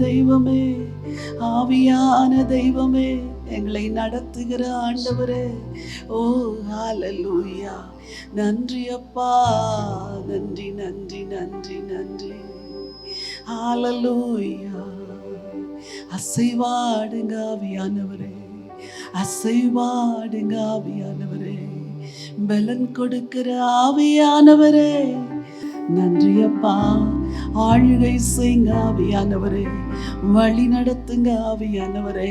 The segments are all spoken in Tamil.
தெய்வமே, ஆவியான தெய்வமே, எங்களை நடத்துகிற ஆண்டவரே, ஓ ஹalleluya. நன்றி அப்பா, நன்றி நன்றி நன்றி நன்றி, ஹalleluya. அசைவாடுங்க ஆவியானவரே, அசைவாடுங்க ஆவியானவரே, பலன் கொடுக்கிற ஆவியானவரே, நன்றி அப்பா. ஆளுகை செய்யுங்க ஆவியானவரே, வழி நடத்துங்க ஆவியானவரே,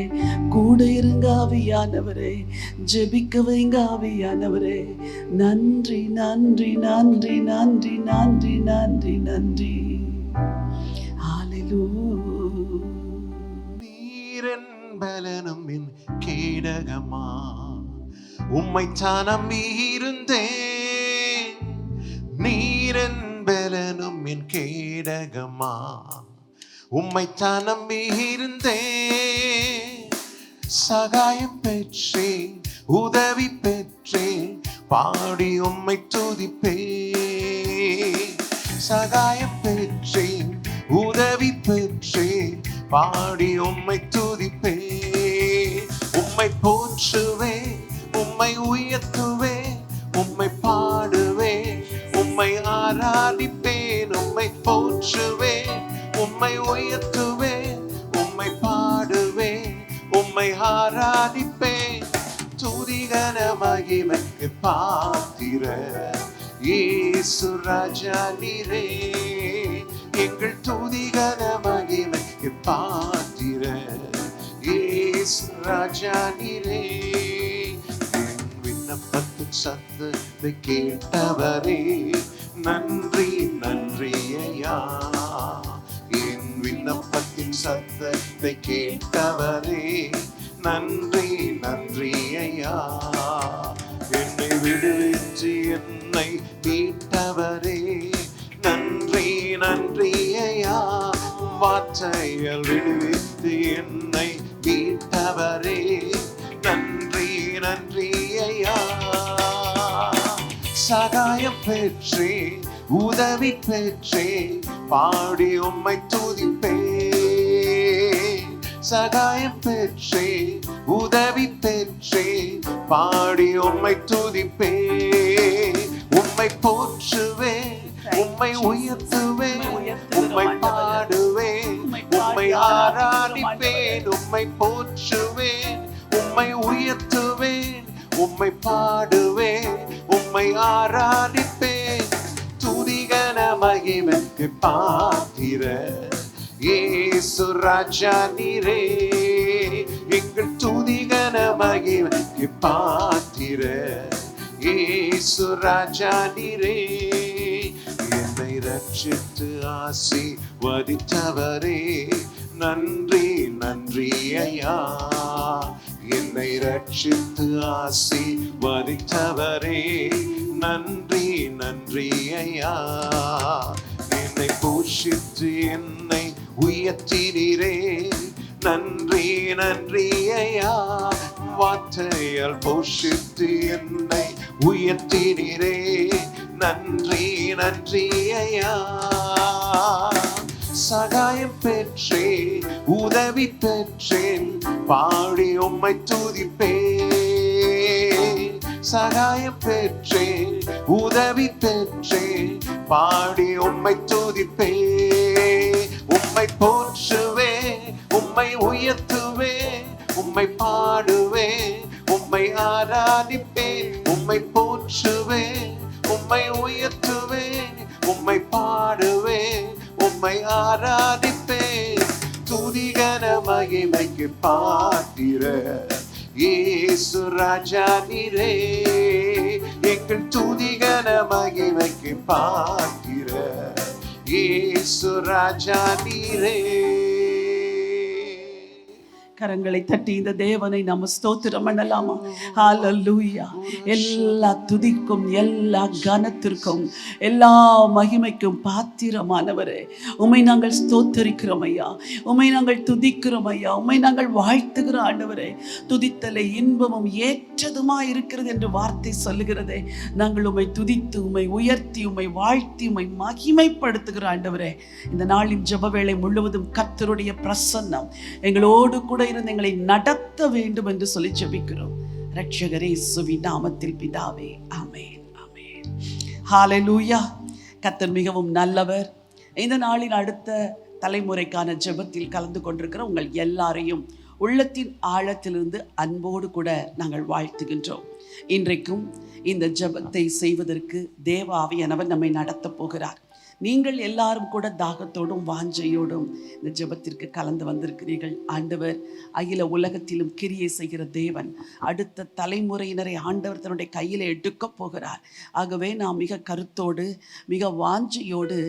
கூட இருங்க ஆவியானவரே, ஜெபிக்க வைங்க ஆவியானவரே. நன்றி நன்றி நன்றி நன்றி நன்றி நன்றி நன்றி, ஹalleluya. நீரன் பலனும் என் கேடகமா, உம்மை நம்பி இருந்தேன். நீரன் பலனும் என் கேடகமா, உம்மை நம்பி இருந்தேன். சகாயம் பெற்றேன், உதவி பெற்றேன், பாடி உம்மை துதிப்பேன். சகாயம் பெற்றேன், உதவி பெற்றேன், பாடி உம்மை துதிப்பேன். உம்மை போற்றுவேன், உம்மை உயர்த்துவேன், உம்மை பாடுவேன், உம்மை ஆராதிப்பேன். உம்மை போற்றுவேன், உம்மை உயர்த்துவேன், உம்மை பாடுவேன், உம்மை ஆராதிப்பேன். துதிகன மகிமைக்கு பாத்திர இயேசு ராஜா நீரே, எங்கள் துதிகன மகிமைக்கு பாத்திர இயேசு ராஜா நீரே. என் விண்ணப்பத்தின் சத்தத்தை கேட்டவரே, நன்றி நன்றி ஐயா. என் விண்ணப்பத்தின் சத்தத்தை கேட்டவரே, நன்றி நன்றி ஐயா. என்னை விடுவித்து என்னை மீட்டவரே, நன்றி நன்றி ஐயா. வார்த்தையால் விடுவித்து என்னை மீட்டவரே, நன்றி நன்றி ஐயா. சகாயம் பெற்றேன், உதவி பெற்றேன், பாடி உம்மை துதிப்பேன். சகாயம் பெற்றேன், உதவி பெற்றேன், பாடி உம்மை துதிப்பேன். உம்மை போற்றுவேன், உம்மை உயர்த்துவேன், உம்மை பாடுவேன், உம்மை ஆராதிப்பேன். உம்மை போற்றுவேன், உம்மை உயர்த்துவேன், உம்மை பாடுவேன், உம்மை ஆராதிப்பேன். துதிகன மகிமைக்கு பாத்திர இயேசு ராஜா நீரே, எங்கள் துதிகன மகிமைக்கு பாத்திர இயேசு ராஜா நீரே. என்னை ரட்சித்து ஆசீர்வதித்தவரே, நன்றி நன்றி ஐயா. என்னை ரட்சித்து ஆசீர்வதித்தவரே, நன்றி நன்றி ஐயா. என்னை போஷித்து என்னை உயர்த்தினீரே, நன்றி நன்றி ஐயா. வார்த்தையால் போஷித்து என்னை உயர்த்தினீரே, நன்றி நன்றி ஐயா. சகாயம் பெற்றேன், உதவி பெற்றேன், பாடி உம்மை துதிப்பேன். சகாயம் பெற்றேன், உதவி பெற்றேன், பாடி உம்மை துதிப்பேன். உம்மை போற்றுவேன், உம்மை உயர்த்துவேன், உம்மை பாடுவேன், உம்மை ஆராதிப்பேன். உம்மை போற்றுவேன், உம்மை உயர்த்துவேன், உம்மை பாடுவேன், உம்மை ஆராதிப்பேன். துதிகன மகிமைக்கு பாத்திர இயேசு ராஜா நீரே, எங்கள் துதிகன மகிமைக்கு பாத்திர இயேசு ராஜா நீரே. கரங்களை தட்டி இந்த தேவனை நம்ம ஸ்தோத்திரம் பண்ணலாமா? ஹல்லேலூயா. எல்லா துதிக்கும், எல்லா கனத்திற்கும், எல்லா மகிமைக்கும் பாத்திரமானவரே, உம்மை நாங்கள் ஸ்தோத்தரிக்கிறோம் ஐயா, உம்மை நாங்கள் துதிக்கிறோம் ஐயா, உம்மை நாங்கள் வாழ்த்துகிற ஆண்டவரே. துதித்தலை இன்பமும் ஏற்றதுமா இருக்கிறது என்று வார்த்தை சொல்லுகிறதே. நாங்கள் உம்மை துதித்து, உம்மை உயர்த்தி, உம்மை வாழ்த்தி, உம்மை மகிமைப்படுத்துகிற ஆண்டவரே. இந்த நாளின் ஜெப வேளை முழுவதும் கர்த்தருடைய பிரசன்னம் எங்களோடு கூட இருந்து எங்களை நடத்த வேண்டும் என்று சொல்லி ஜெபிக்கிறோம். ரட்சகரே இயேசுவின் நாமத்தில் பிதாவே, ஆமென், ஆமென். ஹல்லேலூயா. கர்த்தர் மிகவும் நல்லவர். இந்த நாளின் அடுத்த தலைமுறைக்கான ஜெபத்தில் கலந்து கொண்டிருக்கிற உங்கள் எல்லாரையும் உள்ளத்தின் ஆழத்திலிருந்து அன்போடு கூட நாங்கள் வாழ்த்துகின்றோம். இன்றைக்கும் இந்த ஜெபத்தை செய்வதற்கு தேவ ஆவியானவர் நம்மை நடத்த போகிறார். நீங்கள் எல்லாரும் கூட தாகத்தோடும் வாஞ்சையோடும் இந்த ஜெபத்திற்கு கலந்து வந்திருக்கிறீர்கள். ஆண்டவர் அகில உலகத்திலும் கிரியை செய்கிற தேவன். அடுத்த தலைமுறையினரை ஆண்டவர் தன்னுடைய கையில் எடுக்கப் போகிறார். ஆகவே நாம் மிக கருத்தோடு, மிக வாஞ்சையோடு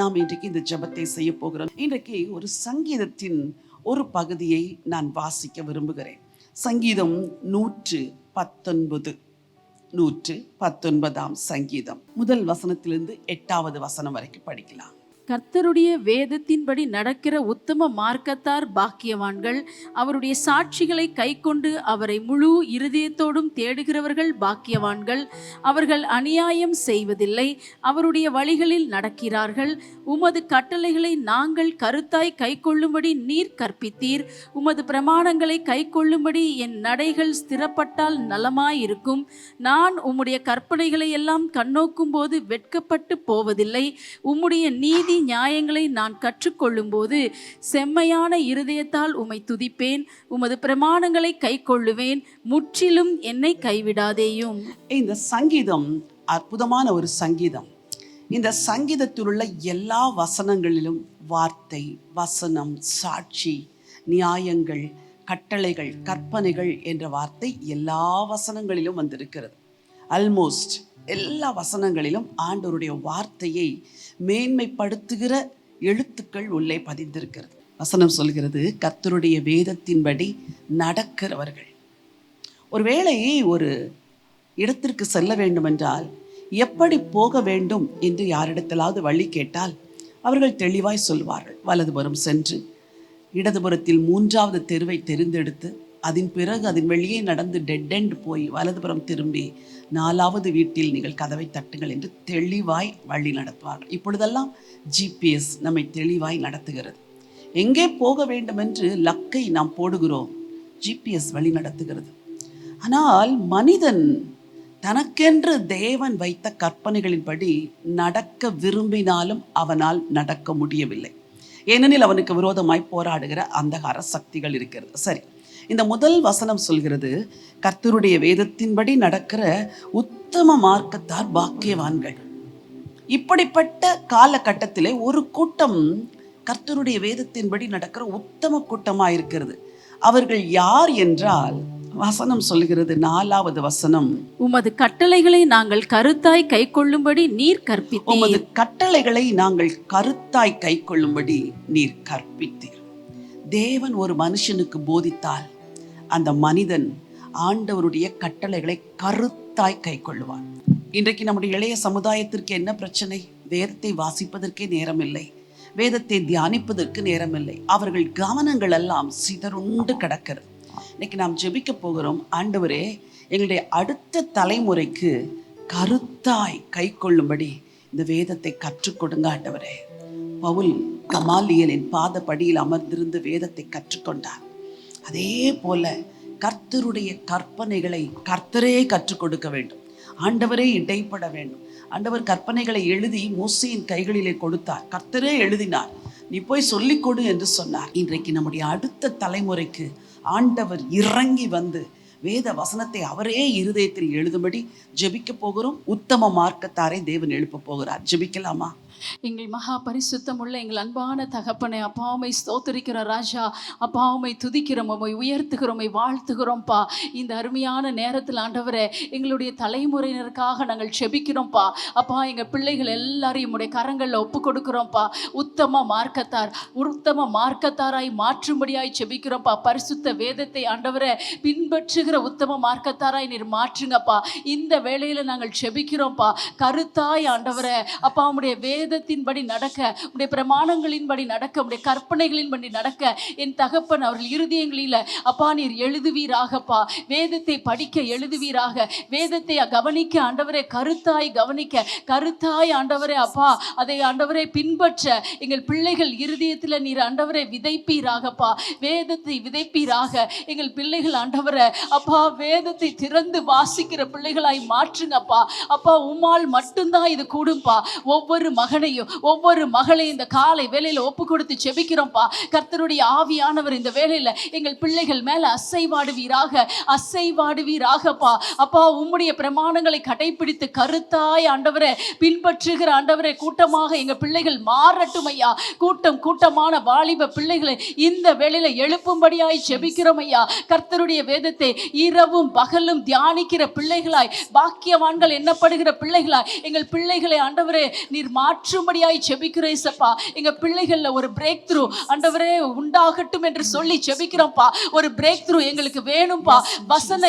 நாம் இன்றைக்கு இந்த ஜெபத்தை செய்ய போகிறோம். இன்றைக்கு ஒரு சங்கீதத்தின் ஒரு பகுதியை நான் வாசிக்க விரும்புகிறேன். சங்கீதம் 119, 119ஆம் சங்கீதம் முதல் வசனத்திலிருந்து 8வது வசனம் வரைக்கும் படிக்கலாம். கர்த்தருடைய வேதத்தின்படி நடக்கிற உத்தம மார்க்கத்தார் பாக்கியவான்கள். அவருடைய சாட்சிகளை கைக்கொண்டு அவரை முழு இருதயத்தோடும் தேடுகிறவர்கள் பாக்கியவான்கள். அவர்கள் அநியாயம் செய்வதில்லை, அவருடைய வழிகளில் நடக்கிறார்கள். உமது கட்டளைகளை நாங்கள் கருத்தாய் கைக்கொள்ளும்படி நீர் கற்பித்தீர். உமது பிரமாணங்களை கைக்கொள்ளும்படி என் நடைகள் ஸ்திரப்பட்டால் நலமாயிருக்கும். நான் உம்முடைய கற்பனைகளை எல்லாம் கண்ணோக்கும் போது வெட்கப்பட்டு போவதில்லை. உம்முடைய நீதி நியாயங்களை நான் கற்றுக்கொள்ளும் போது செம்மையான இருதயத்தால் உம்மை துதிப்பேன். உமது பிரமாணங்களை கைக்கொள்ளுவேன். முற்றிலும் என்னை கைவிடாதேயும். இந்த சங்கீதம் அற்புதமான ஒரு சங்கீதம். இந்த சங்கீதத்தில் உள்ள எல்லா வசனங்களிலும் வார்த்தை, வசனம், சாட்சி, நியாயங்கள், கட்டளைகள், கற்பனைகள் என்ற வார்த்தை எல்லா வசனங்களிலும் வந்திருக்கிறது. ஆல்மோஸ்ட் எல்லா வசனங்களிலும் ஆண்டவருடைய வார்த்தையை மேன்மைப்படுத்துகிற எழுத்துக்கள் உள்ளே பதிந்திருக்கிறது. வசனம் சொல்கிறது, கர்த்தருடைய வேதத்தின்படி நடக்கிறவர்கள். ஒருவேளை ஒரு இடத்திற்கு செல்ல வேண்டும் என்றால் எப்படி போக வேண்டும் என்று யாரிடத்திலாவது வழி கேட்டால் அவர்கள் தெளிவாய் சொல்வார்கள். வலதுபுறம் சென்று இடதுபுறத்தில் 3வது தெருவை தெரிந்தெடுத்து அதன் பிறகு அதன் வெளியே நடந்து டெட் எண்ட் போய் வலதுபுறம் திரும்பி 4வது வீட்டில் நீங்கள் கதவை தட்டுங்கள் என்று தெளிவாய் வழி நடத்துவார்கள். இப்பொழுதெல்லாம் GPS நம்மை தெளிவாய் நடத்துகிறது. எங்கே போக வேண்டும் என்று லக்கை நாம் போடுகிறோம், GPS வழி நடத்துகிறது. ஆனால் மனிதன் தனக்கென்று தேவன் வைத்த கற்பனைகளின்படி நடக்க விரும்பினாலும் அவனால் நடக்க முடியவில்லை. ஏனெனில் அவனுக்கு விரோதமாய் போராடுகிற அந்தகார சக்திகள் இருக்கிறது. சரி, இந்த முதல் வசனம் சொல்கிறது, கர்த்தருடைய வேதத்தின்படி நடக்கிற உத்தம மார்க்கத்தார் பாக்கியவான்கள். இப்படிப்பட்ட காலகட்டத்திலே ஒரு கூட்டம் கர்த்தருடைய வேதத்தின்படி நடக்கிற உத்தம கூட்டமாக இருக்கிறது. அவர்கள் யார் என்றால் வசனம் சொல்கிறது, 4வது வசனம், உமது கட்டளைகளை நாங்கள் கருத்தாய் கைக்கொள்ளும்படி நீர் கற்பித்தீர். உமது கட்டளைகளை நாங்கள் கருத்தாய் கைக்கொள்ளும்படி நீர் கற்பித்தீர். தேவன் ஒரு மனுஷனுக்கு போதித்தால் அந்த மனிதன் ஆண்டவருடைய கட்டளைகளை கருத்தாய் கைக்கொள்ளுவான். இன்றைக்கு நம்முடைய இளைய சமுதாயத்திற்கு என்ன பிரச்சனை? வேதத்தை வாசிப்பதற்கே நேரமில்லை, வேதத்தை தியானிப்பதற்கு நேரமில்லை. அவர்கள் கவனங்கள் எல்லாம் சிதறுண்டு கிடக்கிறது. இன்னைக்கு நாம் ஜெபிக்க போகிறோம், ஆண்டவரே எங்களுடைய அடுத்த தலைமுறைக்கு கருத்தாய் கைக்கொள்ளும்படி இந்த வேதத்தை கற்றுக் கொடுங்க ஆண்டவரே. பவுல் கமாலியலின் பாதப்படியில் அமர்ந்திருந்து வேதத்தை கற்றுக்கொண்டார். அதே போல கர்த்தருடைய கற்பனைகளை கர்த்தரே கற்றுக் கொடுக்க வேண்டும். ஆண்டவரே இடைப்பட வேண்டும். ஆண்டவர் கற்பனைகளை எழுதி மோசேயின் கைகளிலே கொடுத்தார். கர்த்தரே எழுதினார். நீ போய் சொல்லிக் கொடு என்று சொன்னார். இன்றைக்கு நம்முடைய அடுத்த தலைமுறைக்கு ஆண்டவர் இறங்கி வந்து வேத வசனத்தை அவரே இருதயத்தில் எழுதும்படி ஜெபிக்க போகிறோம். உத்தம மார்க்கத்தாரை தேவன் எழுப்ப போகிறார். ஜெபிக்கலாமா? எங்கள் மகா பரிசுத்தம் உள்ள எங்கள் அன்பான தகப்பனை அப்பாவை ஸ்தோத்திரிக்கிற ராஜா, அப்பாவை துதிக்கிறோம், உம்மை உயர்த்துகிறோம், உம்மை வாழ்த்துகிறோம்ப்பா. இந்த அருமையான நேரத்தில் ஆண்டவரே எங்களுடைய தலைமுறையினருக்காக நாங்கள் செபிக்கிறோம்ப்பா. அப்பா, எங்கள் பிள்ளைகள் எல்லாரையும் உடைய கரங்களில் ஒப்பு கொடுக்குறோம்ப்பா. உத்தம மார்க்கத்தாராய் மாற்றும்படியாய் செபிக்கிறோம்ப்பா. பரிசுத்த வேதத்தை ஆண்டவரே பின்பற்றுகிற உத்தம மார்க்கத்தாராய் நீர் மாற்றுங்கப்பா. இந்த வேளையில் நாங்கள் செபிக்கிறோம்ப்பா. கருத்தாய் ஆண்டவரே அப்பா உம்முடைய வேதத்தின்படி நடக்க, உடைய பிரமாணங்களின்படி நடக்க, உடைய கற்பனைகளின்படி நடக்க என் தகப்பன் அவர்கள் இருதயங்களில் அப்பா நீர் எழுதுவீராகப்பா. வேதத்தை படிக்க எழுதுவீராக, வேதத்தை கவனிக்க ஆண்டவரே கருத்தாய் கவனிக்க, கருத்தாய் ஆண்டவரே அப்பா அதை ஆண்டவரே பின்பற்ற எங்கள் பிள்ளைகள் இருதயத்தில் நீர் ஆண்டவரே விதைப்பீராகப்பா. வேதத்தை விதைப்பீராக. எங்கள் பிள்ளைகள் ஆண்டவரே அப்பா வேதத்தை திறந்து வாசிக்கிற பிள்ளைகளாய் மாற்றுங்கப்பா. அப்பா உம்மால் மட்டும்தான் இது கூடும்பா. ஒவ்வொரு மகனையும் ஒவ்வொரு மகளையும் இந்த காலை வேளையில ஒப்பு கொடுத்து செபிக்கிறோம்ப்பா. கர்த்தருடைய ஆவியானவர் இந்த வேளையில எங்கள் பிள்ளைகள் மேல அசைவாடுவீராகப்பா. அப்பா உம்முடைய பிரமாணங்களை கடைபிடித்து கருத்தாய் ஆண்டவரே பின்பற்றுகிற ஆண்டவரே கூட்டமாக எங்கள் பிள்ளைகள் மாறட்டும் ஐயா. கூட்டமான வாலிப பிள்ளைகளை இந்த வேளையில எழுப்பும்படியாய் செபிக்கிறோம் ஐயா. கர்த்தருடைய வேதத்தை இரவும் பகலும் தியானிக்கிற பிள்ளைகளாய், பாக்கியவான்கள் எண்ணப்படுகிற பிள்ளைகளாய் எங்கள் பிள்ளைகளை ஆண்டவரே நீர் மாற்றும்படியாய் செபிக்கிறேன் சப்பா. எங்க பிள்ளைகள்ல ஒரு பிரேக் த்ரூ ஆண்டவரே உண்டாகட்டும் என்று சொல்லி செபிக்கிறோம்ப்பா. ஒரு பிரேக் த்ரூ எங்களுக்கு வேணும்பா. வசன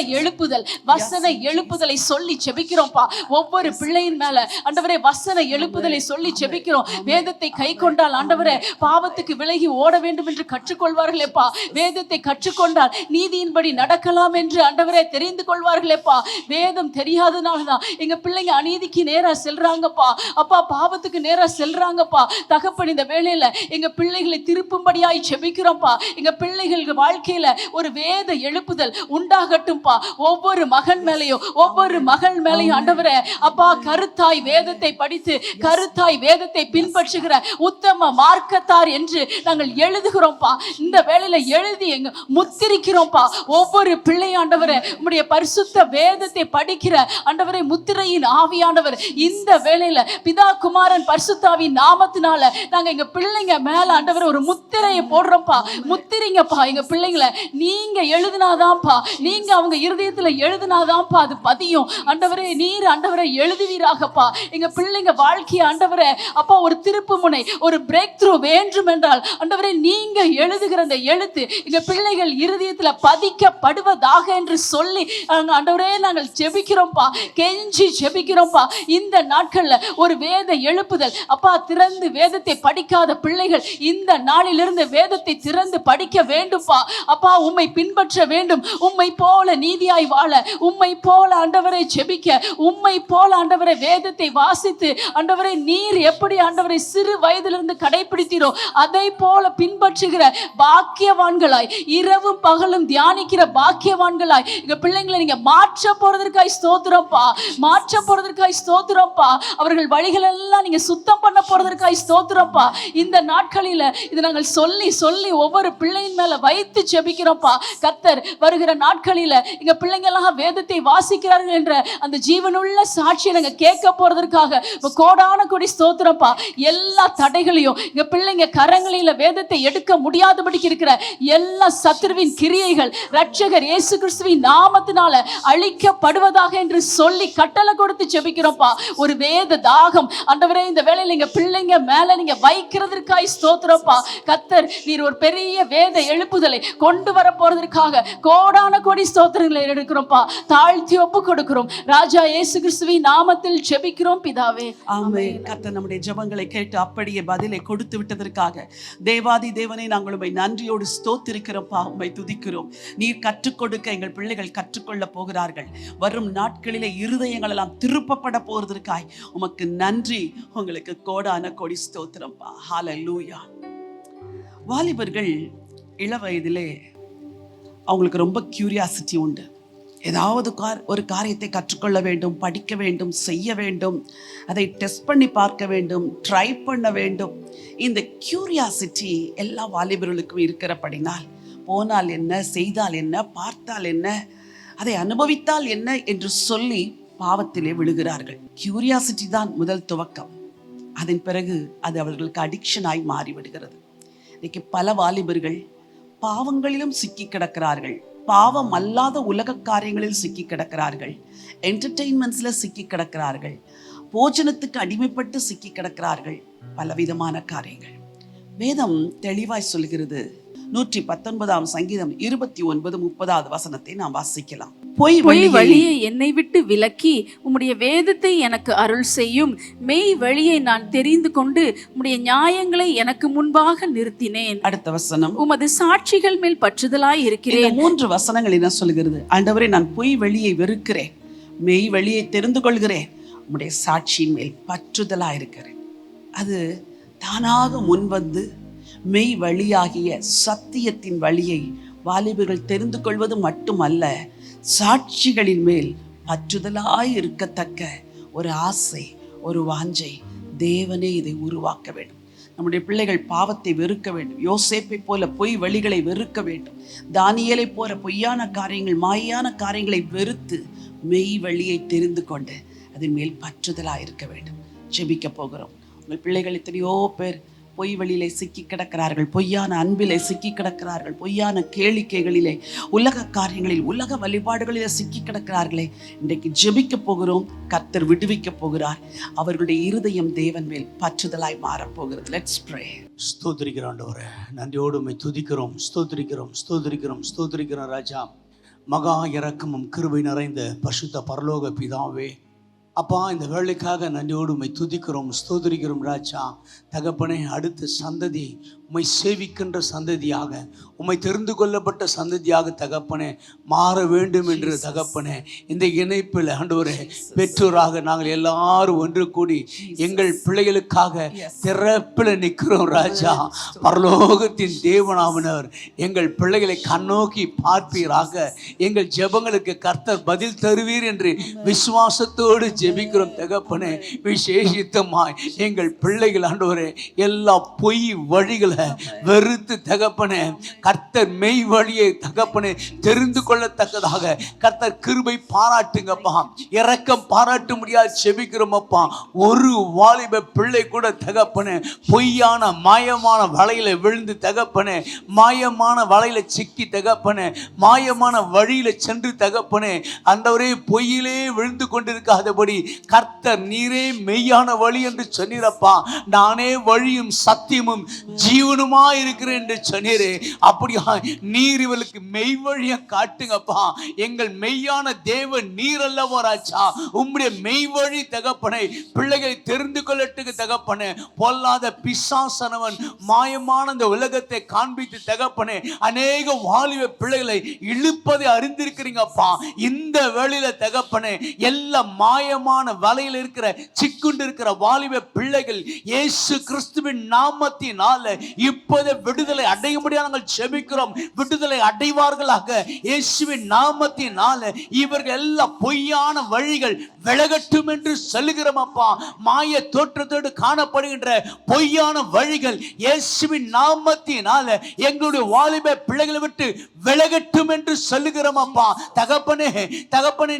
எழுப்புதலை சொல்லி செபிக்கிறோம்ப்பா. ஒவ்வொரு பிள்ளையின் மேல ஆண்டவரே வசன எழுப்புதலை சொல்லி செபிக்கிறோம். வேதத்தை கை கொண்டால் ஆண்டவரே பாவத்துக்கு விலகி ஓட வேண்டும் என்று கற்றுக்கொள்வார்களேப்பா. வேதத்தை கற்றுக்கொண்டால் நீதியின்படி நடக்கலாம் என்று ஆண்டவரே தெரிந்து கொள்வார்களேப்பா. வேதம் தெரியாதனாலதான் எங்க பிள்ளைங்க அநீதிக்கு நேரா செல்றாங்கப்பா. அப்பா பாவத்துக்கு நேரா செல்றாங்கப்பா. தகப்பன் இந்த வேளையில எங்க பிள்ளைகளை திருப்பும்படியாய் செபிக்கிறோம்ப்பா. எங்க பிள்ளைகள் வாழ்க்கையில ஒரு வேத எழுப்புதல் உண்டாகட்டும்பா. ஒவ்வொரு மகன் மேலையும் ஒவ்வொரு மகள் மேலையும் ஆண்டவரே அப்பா கருத்தாய் வேதத்தை படித்து கருத்தாய் வேதத்தை பின்பற்றுகிற உத்தம மார்க்கத்தார் என்று நாங்கள் எழுதுகிறோம்ப்பா. இந்த வேளையில எழுதி எங்க முத்திரிக்கிறோம்ப்பா. ஒவ்வொரு பிள்ளை ஆண்டவரே உம்முடைய பரிசுத்த வேதத்தை படிக்கிற ஆண்டவரே முத்திரையின் ஆவியானவர் இந்த வேளையில பிதா குமாரன் பரிசுத்தாவின் நாமத்தினால நாங்க எங்க பிள்ளைங்க மேல ஆண்டவரே ஒரு முத்திரையை போடுறோம்ப்பா. முத்திரிங்கப்பா எங்க பிள்ளைங்களை. நீங்க எழுதினாதான்ப்பா, நீங்க அவங்க இருதயத்துல எழுதினாதான்ப்பா அது பதியும். ஆண்டவரே நீர் ஆண்டவரை எழுதுவீராகப்பா. எங்க பிள்ளைங்க வாழ்க்கைய ஆண்டவரே அப்பா ஒரு திருப்பு முனை, ஒரு பிரேக் த்ரூ வேண்டும் என்றால் ஆண்டவரே நீங்க எழுதுகிற அந்த எழுத்து எங்க பிள்ளைகள் இருதயத்துல பதிக்கப்படுவதாக என்று சொல்லி ஆண்டவரே நாங்கள் ஜெபிக்கிறோம்ப்பா. கெஞ்சி ஜெபிக்கிறோம்ப்பா. இந்த நாட்கள்ல ஒரு வேத எழுப்புதல் அப்பா. திறந்து வேதத்தை படிக்காத பிள்ளைகள் இந்த நாளிலிருந்து வேதத்தை திறந்து படிக்க வேண்டும்பா. அப்பா உம்மை பின்பற்ற வேண்டும். உம்மை போல நீதியாய் வாழ, உம்மை போல ஆண்டவரை ஜெபிக்க, உம்மை போல ஆண்டவரை வேதத்தை வாசித்து ஆண்டவரை நீர் எப்படி ஆண்டவரை சிறு வயதிலிருந்து கடைபிடித்தீரோ அதை போல பின்பற்றுகிற பாக்கியவான்களாய், இரவும் பகலும் தியானிக்கிற பாக்கியவான்களாய் எங்க பிள்ளைங்களை நீங்க மாற்ற போறதற்காய் ஸ்தோத்திரம்ப்பா. மாற்ற போறதற்காய் ஸ்தோத்திரம்ப்பா. அவர்கள் வழிகள் எல்லாம் நீங்க சுத்தம் பண்ண போறதற்காய் ஸ்தோத்திரம்ப்பா. இந்த நாட்களில இது நாங்கள் சொல்லி சொல்லி ஒவ்வொரு பிள்ளையின் மேல வைத்து ஜெபிக்கிறோம்ப்பா. கர்த்தர் வருகிற நாட்களில எங்க பிள்ளைங்க எல்லாம் வேதத்தை வாசிக்கிறார்கள் என்ற அந்த ஜீவனுள்ள சாட்சியை நாங்க கேட்க போறதற்காக கோடான கோடி ஸ்தோத்திரம்ப்பா. எல்லா தடைகளையும் எங்க பிள்ளைங்க கரங்களில வேதத்தை எடுக்க முடியாதபடிக்கு இருக்கிற எல்லா சத்துருவின் கிரியைகள் ரட்சகர் இயேசு கிறிஸ்துவின் நாமத்தினால அழிக்கப்படுவதாக என்று சொல்லி கட்டளை கொடுத்து ஜெபிக்கிறோம்ப்பா. ஒரு வேத தாகம் ஆண்டவரே இந்த வேளையில எங்க பிள்ளைங்க மேல நீங்க வைக்கிறதற்காய் ஸ்தோத்திரம்ப்பா. கர்த்தர் நீர் ஒரு பெரிய வேத எழுப்புதலை கொண்டு வர போறதற்காக கோடான கோடி ஸ்தோத்திரங்களை எடுக்கிறோம்ப்பா. தாழ்த்தி ஒப்பு கொடுக்கிறோம். ராஜா இயேசு கிறிஸ்துவின் நாமத்தில் ஜெபிக்கிறோம் பிதாவே. ஆமென். கர்த்தர் நம்முடைய ஜெபங்களை கேட்டு அப்படியே பதிலை கொடுத்து விட்டதற்காக தேவாதி தேவனை நாங்கள் உம்மை நன்றியோடு ஸ்தோத்திரிக்கிறோம்ப்பா. உம்மை துதிக்கிறோம். நீர் கற்றுக் கொடுக்க எங்கள் பிள்ளைகள் கற்றுக்கொள்ள போகிறார்கள். வரும் நாட்களிலே இருதயங்கள் எல்லாம் திருப்பப்பட போறதற்காய் உமக்கு நன்றி. உங்களுக்கு கோடான கோடி ஸ்தோத்திரம்ப்பா. ஹல்லேலூயா. வாலிபர்கள் இளவயதிலே அவங்களுக்கு ரொம்ப கியூரியாசிட்டி உண்டு. ஏதாவது ஒரு காரியத்தை கற்றுக்கொள்ள வேண்டும், படிக்க வேண்டும், செய்ய வேண்டும், அதை டெஸ்ட் பண்ணி பார்க்க வேண்டும், ட்ரை பண்ண வேண்டும். இந்த கியூரியாசிட்டி எல்லா வாலிபர்களுக்கும் இருக்கிறபடினால் போனால் என்ன, செய்தால் என்ன, பார்த்தால் என்ன, அதை அனுபவித்தால் என்ன என்று சொல்லி பாவத்திலே விழுகிறார்கள். கியூரியாசிட்டி தான் முதல் துவக்கம். அதன் பிறகு அது அவர்களுக்கு அடிக்ஷனாய் மாறிவிடுகிறது. இன்னைக்கு பல வாலிபர்கள் பாவங்களிலும் சிக்கி கிடக்கிறார்கள், பாவம் அல்லாத உலக காரியங்களில் சிக்கி கிடக்கிறார்கள், என்டர்டெயின்மெண்ட்ஸ்ல சிக்கி கிடக்கிறார்கள், போஜனத்துக்கு அடிமைப்பட்டு சிக்கி கிடக்கிறார்கள், பலவிதமான காரியங்கள். வேதம் தெளிவாய் சொல்கிறது. 119 சங்கீதம் 29, 30 வசனத்தை நாம் வாசிக்கலாம். பொய் வழியை என்னை விட்டு விலக்கி உம்முடைய வேதத்தை எனக்கு அருள் செய்யும். மெய் வழியை நான் தெரிந்து கொண்டு உம்முடைய நியாயங்களை எனக்கு முன்பாக நிறுத்தினேன். அடுத்த வசனம், உமது சாட்சிகள் மேல் பற்றுதலாய் இருக்கிறேன். இந்த 3 வசனங்கள் என்ன சொல்கிறது? ஆண்டவரே, நான் பொய் வழியை வெறுக்கிறேன், மெய் வழியை தெரிந்து கொள்கிறேன், உம்முடைய சாட்சியின் மேல் பற்றுதலாய் இருக்கிறேன். அது தானாக முன்வந்து மெய் வழியாகிய சத்தியத்தின் வழியை வாலிபர்கள் தெரிந்து கொள்வது மட்டுமல்ல, சாட்சிகளின் மேல் பற்றுதலாய் இருக்கத்தக்க ஒரு ஆசை, ஒரு வாஞ்சை தேவனே இதை உருவாக்க வேண்டும். நம்முடைய பிள்ளைகள் பாவத்தை வெறுக்க வேண்டும். யோசேப்பை போல பொய் வழிகளை வெறுக்க வேண்டும். தானியேலை போல பொய்யான காரியங்கள், மாயான காரியங்களை வெறுத்து மெய் வழியை தெரிந்து கொண்டு அதன் மேல் பற்றுதலாய் இருக்க வேண்டும். ஜெபிக்க போகிறோம். உங்கள் பிள்ளைகள் எத்தனையோ பேர் பொய் வழியிலே சிக்கி கிடக்கிறார்கள், பொய்யான அன்பிலே சிக்கி கிடக்கிறார்கள், பொய்யான கேளிக்கைகளிலே, உலக காரியங்களில், உலக வழிபாடுகளிலே சிக்கி கிடக்கிறார்களே. இன்றைக்கு ஜெபிக்க போகிறோம். கர்த்தர் விடுவிக்க போகிறார். அவர்களுடைய இருதயம் தேவன் மேல் பற்றுதலாய் மாறப்போகிறது. Let's pray. ஸ்தோத்திரிக்கிறோம் ஆண்டவரே, நன்றியோடு உம்மை துதிக்கிறோம், ஸ்தோத்திரிக்கிறோம் ராஜா. மகா இரக்கமும் கிருபை நிறைந்த பரிசுத்த பரலோக பிதாவே, அப்பா, இந்த வேலைக்காக நன்றியோடு உம்மை துதிக்கிறோம், ஸ்தோத்திரிக்கிறோம் ராஜா. தகப்பனே, அடுத்த சந்ததி உம்மை சேவிக்கின்ற சந்ததியாக, உம்மை தெரிந்து கொள்ளப்பட்ட சந்ததியாக தகப்பனே மாற வேண்டும் என்று தகப்பனே இந்த இணைப்பில் ஆண்டவரே பெற்றோராக நாங்கள் எல்லாரும் ஒன்று கூடி எங்கள் பிள்ளைகளுக்காக திறப்பில் நிற்கிறோம் ராஜா. பரலோகத்தின் தேவனாவினர் எங்கள் பிள்ளைகளை கண்ணோக்கி பார்ப்பீராக. எங்கள் ஜெபங்களுக்கு கர்த்தர் பதில் தருவீர் என்று விசுவாசத்தோடு ஜெபிக்கிறோம் தகப்பனே. விசேஷித்தமாய் எங்கள் பிள்ளைகள் ஆண்டவரே எல்லா பொய் வழிகளை வெறுத்து தகப்பனே கர்த்தர் மெய் வழியை தகப்பனே தெரிந்து கொள்ளத்தக்கதாக கர்த்தர் கிருபை பாராட்டுங்கப்பா, இரக்கம் பாராட்ட முடியாது செபிக்கிறோம் அப்பா. ஒரு வாலிப பிள்ளை கூட தகப்பனே பொய்யான மாயமான வலையில விழுந்து தகப்பனே, மாயமான வலையில சிக்கி தகப்பனே, மாயமான வழியில சென்று தகப்பனே ஆண்டவரே பொய்யிலே விழுந்து கொண்டிருக்காதபடி கர்த்தர் நீரே மெய்யான வழி என்று சொன்னீரப்பா. நானே வழியும் சத்தியமும் ஜீவனுமா இருக்கிறேன் என்று சொன்னீரே. அப்படியா நீர் இவளுக்கு மெய் வழியை காட்டுங்கப்பா. எங்கள் மெய்யான தேவன் நீர் அல்லவா ராஜா. உம்முடைய மெய் வழி தகப்பனை பிள்ளைகளை தெரிந்து கொள்ளட்டுக்கு தகப்பனே. பொல்லாத பிசாசனவன் மாயமான இந்த உலகத்தை காண்பித்து தகப்பனே அநேக வாலிப பிள்ளைகளை இழுப்பதை அறிந்திருக்கிறீங்கப்பா. இந்த வேளையில தகப்பனே எல்லா மாயமான வலையில் இருக்கிற சிக்குண்டு இருக்கிற வாலிப பிள்ளைகள் இயேசு கிறிஸ்துவின் நாமத்தினால இப்போதே விடுதலை அடைய முடியாது நாங்கள் ஜெபிக்கிறோம். விடுதலை அடைவார்களாக இயேசுவின் நாமத்தினால. இவர்கள் எல்லா பொய்யான வழிகள் விலகட்டும் என்று சொல்லுகிறோம் அப்பா. மாய தோற்றத்தோடு காணப்படுகின்ற பொய்யான வழிகள் இயேசுவின் நாமத்தினால எங்களுடைய வாலிப பிள்ளைகளை விட்டு விலகட்டும் என்று சொல்லுகிறோம் அப்பா. தகப்பனே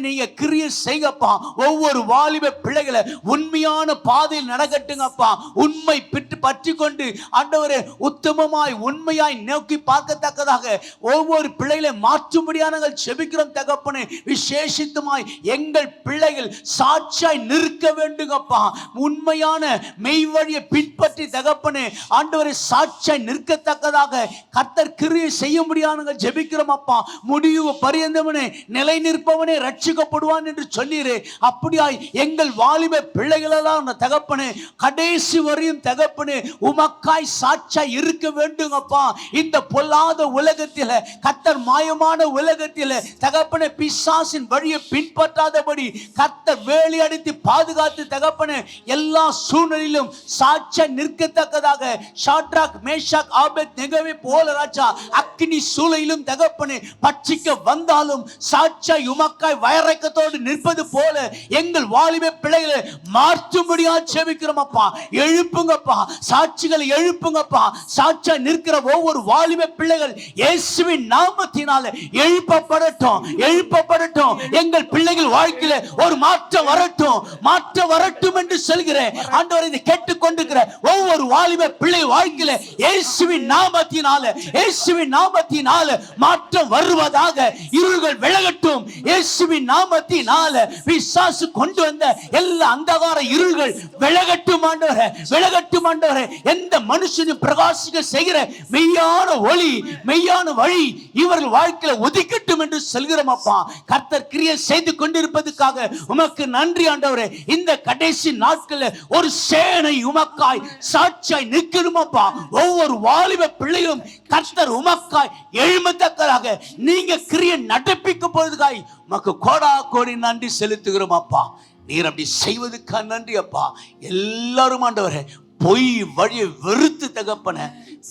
நீங்க கிரியை செய்யப்பா. ஒவ்வொரு வாலிப பிள்ளைகளை உண்மையான பாதையில் நடக்கட்டுங்கப்பா. உண்மை பற்றி கொண்டு ஆண்டவரே உத்தமமாய் உண்மையாய் நோக்கி பார்க்கத்தக்கதாக ஒவ்வொரு பிள்ளைகளை மாற்றும்படியாக நாங்கள் செபிக்கிறோம் தகப்பனே. விசேஷித்தமாய் எங்கள் பிள்ளைகள் சாட்சியாய் நிற்க வேண்டுங்கப்பா. உண்மையான மெய் வழியை பின்பற்றி தகப்பனே ஆண்டவரை சாட்சியாய் நிற்கத்தக்கதாக கர்த்தர் கிரியை செய்ய முடியாது நாங்கள் ஜெபிக்கிறோம் அப்பா. முடிவு பரியந்தவனே நிலை நிற்பவனே ரட்சிக்கப்படுவான் என்று சொன்னீரே. அப்படியாய் எங்கள் வாலிப பிள்ளைகளெல்லாம் தகப்பனே கடைசி வரையும் தகப்பனே உமக்காய் சாட்சியாய் இருக்க வேண்டுங்கப்பா. இந்த பொல்லாத உலகத்தில் கர்த்தர் மாயமான உலகத்தில் தகப்பனே பிசாசின் வழியை பின்பற்றாதபடி கர்த்தர் வேலி அடித்து பாதுகாத்து தகப்பனே எல்லா சூழ்நிலையிலும் சாட்சியாய் நிற்கத்தக்கதாக ஷாட்ராக் மேஷாக் ஆபேத்நேகோவை போல ராஜா அக்கினி சூளையிலும் தகப்பனே பட்சிக்க வந்தாலும் சாட்சியாய் உமக்காய் வயரக்கத்தோடு நிற்பது போல எங்கள் வாலிப பிள்ளைகளை மாற்றும்படியா ஜெபிக்கிறோம் அப்பா. எழுப்புங்கப்பா, சாட்சிகளை எழுப்புங்கப்பா. சாட்சியா நிற்கிற ஒவ்வொரு வாலிப பிள்ளைகள் இயேசுவின் நாமத்தினால எழுப்பப்படட்டும், எழுப்பப்படட்டும். எங்கள் பிள்ளைகள் வாழ்க்கையில ஒரு மாற்றம் வரட்டும், மாற்றம் வரட்டும் என்று சொல்கிறேன். ஆண்டவரே, இதை கேட்டுக்கொண்டிருக்கிற ஒவ்வொரு வாலிப பிள்ளை வாழ்க்கையில இயேசுவின் நாமத்தினால, இயேசுவின் நாமத்தினால மாற்றம் வருவதாக. இருள்கள் விலகட்டும் இயேசுவின் நாமத்தினால. பிசாசு கொண்டு வந்த எல்லா அந்தகார இருள்கள் விலகட்டும் ஆண்டவரே, விலகட்டும் ஆண்டவரே. எந்த மனுஷனும் பிரகாசிக்க செய்கிற மெய்யான ஒளி, மெய்யான வழி இவர்கள் வாழ்க்கையில ஒதுக்கட்டும் என்று சொல்கிறோம் அப்பா. கர்த்தர் கிரியை செய்து கொண்டிருப்பதற்காக உமக்கு நன்றி ஆண்டவரே. இந்த கடைசி நாட்களில் ஒரு சேனை உமக்காய் சாட்சியாய் நிற்கணும் அப்பா. ஒவ்வொரு வாலிப பிள்ளைகளும் கர்த்தர் உமக்காய் எழுமத்தக்கதாக நீங்க கிரியை நடப்பிக்க போவதற்காய் உமக்கு கோடா கோடி நன்றி செலுத்துகிறோம் அப்பா. நீர் அப்படி செய்வதற்காக நன்றி அப்பா. எல்லாரும் ஆண்டவரே பொய் வழியை வெறுத்து தகப்பன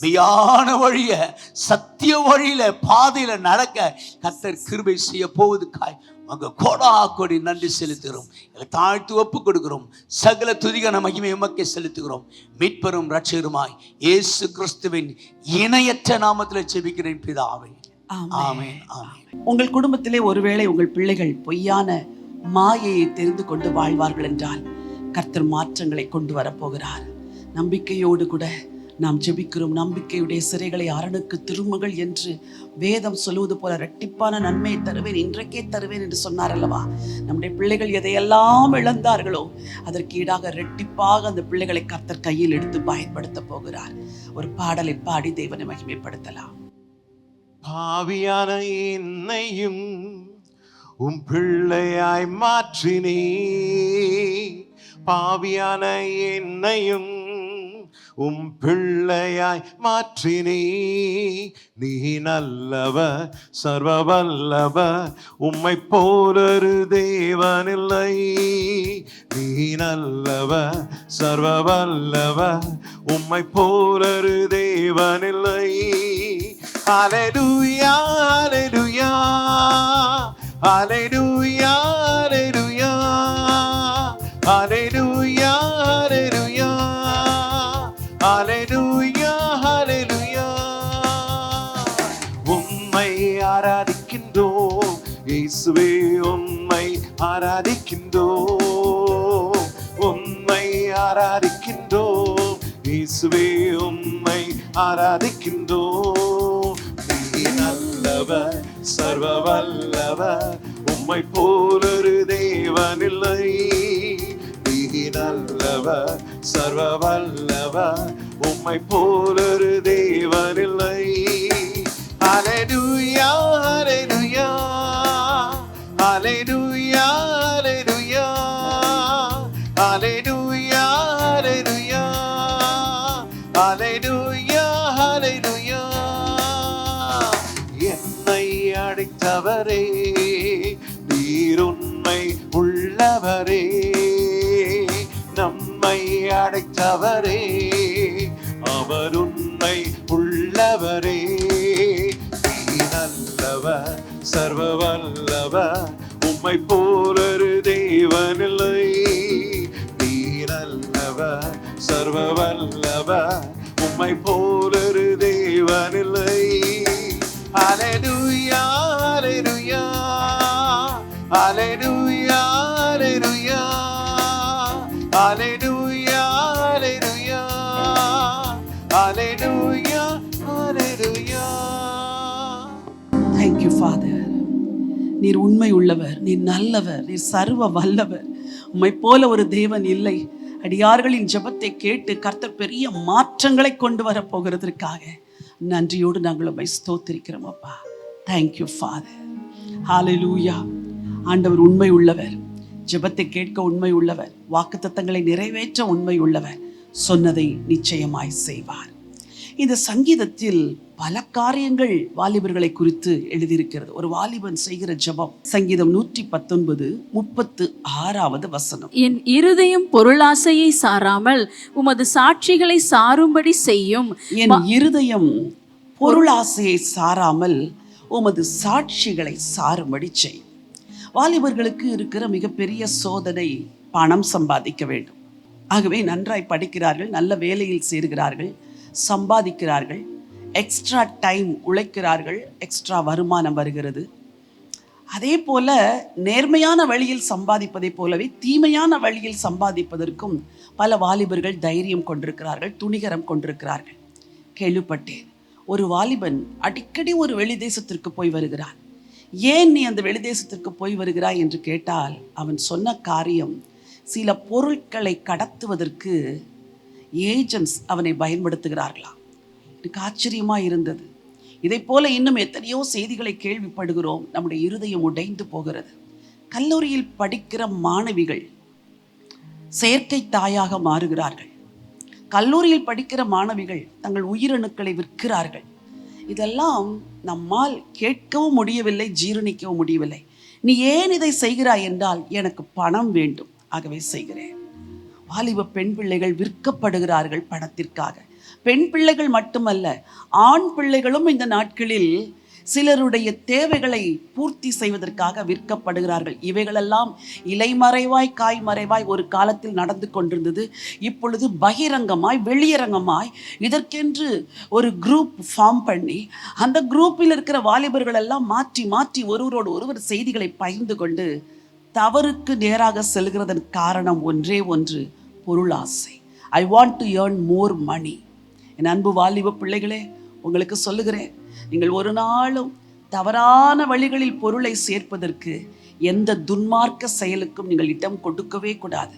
மெய்யான வழிய, சத்திய வழியில, பாதையில நடக்க கர்த்தர் கிருபை செய்ய போவதுக்காய் அங்க கோடா கோடி நன்றி செலுத்துகிறோம். தாழ்த்து ஒப்பு கொடுக்கிறோம். சகல துதிகான மகிமை உமக்கே செலுத்துகிறோம். மீட்பெரும் ரட்சகருமாய் இயேசு கிறிஸ்துவின் இணையற்ற நாமத்தில் ஜெபிக்கிறேன் பிதாவே. ஆமென், ஆமென். உங்கள் குடும்பத்திலே ஒருவேளை உங்கள் பிள்ளைகள் பொய்யான மாயையை தெரிந்து கொண்டு வாழ்வார்கள் என்றால் கர்த்தர் மாற்றங்களை கொண்டு வரப்போகிறார். நம்பிக்கையோடு கூட நாம் ஜெபிக்கிறோம். நம்பிக்கையுடைய சிறைகளை அரணுக்கு திரும்புங்கள் என்று வேதம் சொல்லுவது போல இரட்டிப்பான நன்மையை தருவேன், இன்றைக்கே தருவேன் என்று சொன்னார் அல்லவா? நம்முடைய பிள்ளைகள் எதையெல்லாம் இழந்தார்களோ அதற்கு ஈடாக இரட்டிப்பாக அந்த பிள்ளைகளை கர்த்தர் கையில் எடுத்து பயன்படுத்த போகிறார். ஒரு பாடலை பாடி தேவனை மகிமைப்படுத்தலாம். பாவியான என்னையும் உம் பிள்ளையாய் மாற்றினே, பாவியான என்னையும் உம் பிள்ளையாய் மாற்றினே. நீ நல்லவர், சர்வ வல்லவர், உம்மை போலொரு தேவனில்லை. நீ நல்லவர், சர்வ வல்லவர், உம்மை போலொரு தேவனில்லை. ஹல்லேலூயா, ஹல்லேலூயா, ஹல்லேலூயா, ஹல்லேலூயா, ஹல்லேலூயா, ஹல்லேலூயா, ஹல்லேலூயா, ஹல்லேலூயா. உம்மை ஆராதிக்கின்றோம் இயேசுவே, உம்மை ஆராதிக்கின்றோம், உம்மை ஆராதிக்கின்றோம் இயேசுவே, உம்மை ஆராதிக்கின்றோம். நீ நல்லவர், சர்வ வல்லவர், உம்மை போலொரு தேவனில்லை. நீ நல்லவர், சர்வ வல்லவர், உம்மை போலொரு தேவனில்லை. ஹல்லேலூயா, ஹல்லேலூயா, ஹல்லேலூயா, ஹல்லேலூயா, ஹல்லேலூயா, ஹல்லேலூயா, ஹல்லேலூயா, ஹல்லேலூயா. என்னை அழைத்தவரே, நீர் உண்மை உள்ளவரே, நம்மை அழைத்தவரே, அவர் உண்மை உள்ளவரே. நீ நல்லவர், சர்வ வல்லவர், உம்மை போலொரு தேவனில்லை. நீ நல்லவர், சர்வ வல்லவர், உம்மை போலொரு தேவனில்லை. ஹல்லேலூயா, ஹல்லேலூயா, ஹல்லேலூயா, ஹல்லேலூயா, ஹல்லேலூயா, ஹல்லேலூயா, ஹல்லேலூயா, ஹல்லேலூயா. Thank you, Father. நீர் உண்மை உள்ளவர், நீர் நல்லவர், நீர் சர்வ வல்லவர். உம்மை போல ஒரு தேவன் இல்லை. அடியார்களின் ஜெபத்தை கேட்டு கர்த்தர் பெரிய மாற்றங்களை கொண்டு வர போகிறதற்காக நன்றியோடு நாங்கள் உம்மை ஸ்தோத்திரிக்கிறோம் அப்பா. Thank you father. ஹல்லேலூயா. ஆண்டவர் உண்மை உள்ளவர், ஜெபத்தை கேட்க உண்மை உள்ளவர், வாக்குத்தத்தங்களை நிறைவேற்ற உண்மை உள்ளவர், சொன்னதை நிச்சயமாய் செய்வார். இந்த சங்கீதத்தில் பல காரியங்கள் வாலிபர்களை குறித்து எழுதியிருக்கிறது. ஒரு வாலிபன் செய்கிற ஜெபம். சங்கீதம் 119:36 வசனம். என் இருதயம் பொருளாசையை சாராமல் உமது சாட்சிகளை சாரும்படி செய்யும். என் இருதயம் பொருளாசையை சாராமல் உமது சாட்சிகளை சாரும்படி செய். வாலிபர்களுக்கு இருக்கிற மிகப்பெரிய சோதனை பணம் சம்பாதிக்க வேண்டும். ஆகவே நன்றாய் படிக்கிறார்கள், நல்ல வேலையில் சேர்கிறார்கள், சம்பாதிக்கிறார்கள், எக்ஸ்ட்ரா டைம் உழைக்கிறார்கள், எக்ஸ்ட்ரா வருமானம் வருகிறது. அதே போல நேர்மையான வழியில் சம்பாதிப்பதை போலவே தீமையான வழியில் சம்பாதிப்பதற்கும் பல வாலிபர்கள் தைரியம் கொண்டிருக்கிறார்கள், துணிகரம் கொண்டிருக்கிறார்கள். கேள்விப்பட்டேன், ஒரு வாலிபன் அடிக்கடி ஒரு வெளி தேசத்திற்கு போய் வருகிறான். ஏன் நீ அந்த வெளி தேசத்திற்கு போய் வருகிறாய் என்று கேட்டால் அவன் சொன்ன காரியம், சில பொருட்களை கடத்துவதற்கு ஏஜென்ட்ஸ் அவனை பயன்படுத்துகிறார்களாம். எனக்கு ஆச்சரியமாக இருந்தது. இதை போல இன்னும் எத்தனையோ செய்திகளை கேள்விப்படுகிறோம். நம்முடைய இருதயம் உடைந்து போகிறது. கல்லூரியில் படிக்கிற மாணவிகள் செயற்கை தாயாக மாறுகிறார்கள். கல்லூரியில் படிக்கிற மாணவிகள் தங்கள் உயிரணுக்களை விற்கிறார்கள். இதெல்லாம் நம்மால் கேட்கவும் முடியவில்லை, ஜீரணிக்கவும் முடியவில்லை. நீ ஏன் இதை செய்கிறாய் என்றால், எனக்கு பணம் வேண்டும், ஆகவே செய்கிறேன். வாலிப பெண் பிள்ளைகள் விற்கப்படுகிறார்கள் பணத்திற்காக. பெண் பிள்ளைகள் மட்டுமல்ல, ஆண் பிள்ளைகளும் இந்த நாட்களில் சிலருடைய தேவைகளை பூர்த்தி செய்வதற்காக விற்கப்படுகிறார்கள். இவைகளெல்லாம் இலைமறைவாய் காய்மறைவாய் ஒரு காலத்தில் நடந்து கொண்டிருந்தது. இப்பொழுது பகிரங்கமாய் வெளியரங்கமாய் இதற்கென்று ஒரு குரூப் ஃபார்ம் பண்ணி அந்த குரூப்பில் இருக்கிற வாலிபர்கள் எல்லாம் மாற்றி மாற்றி ஒருவரோடு ஒருவர் செய்திகளை பகிர்ந்து கொண்டு தவறுக்கு நேராக செல்கிறதன் காரணம் ஒன்றே ஒன்று, பொருளாசை. I want to earn more money. என் அன்பு வாலிப பிள்ளைகளே, உங்களுக்கு சொல்லுகிறேன், நீங்கள் ஒரு நாளும் தவறான வழிகளில் பொருளை சேர்ப்பதற்கு எந்த துன்மார்க்க செயலுக்கும் நீங்கள் இடம் கொடுக்கவே கூடாது.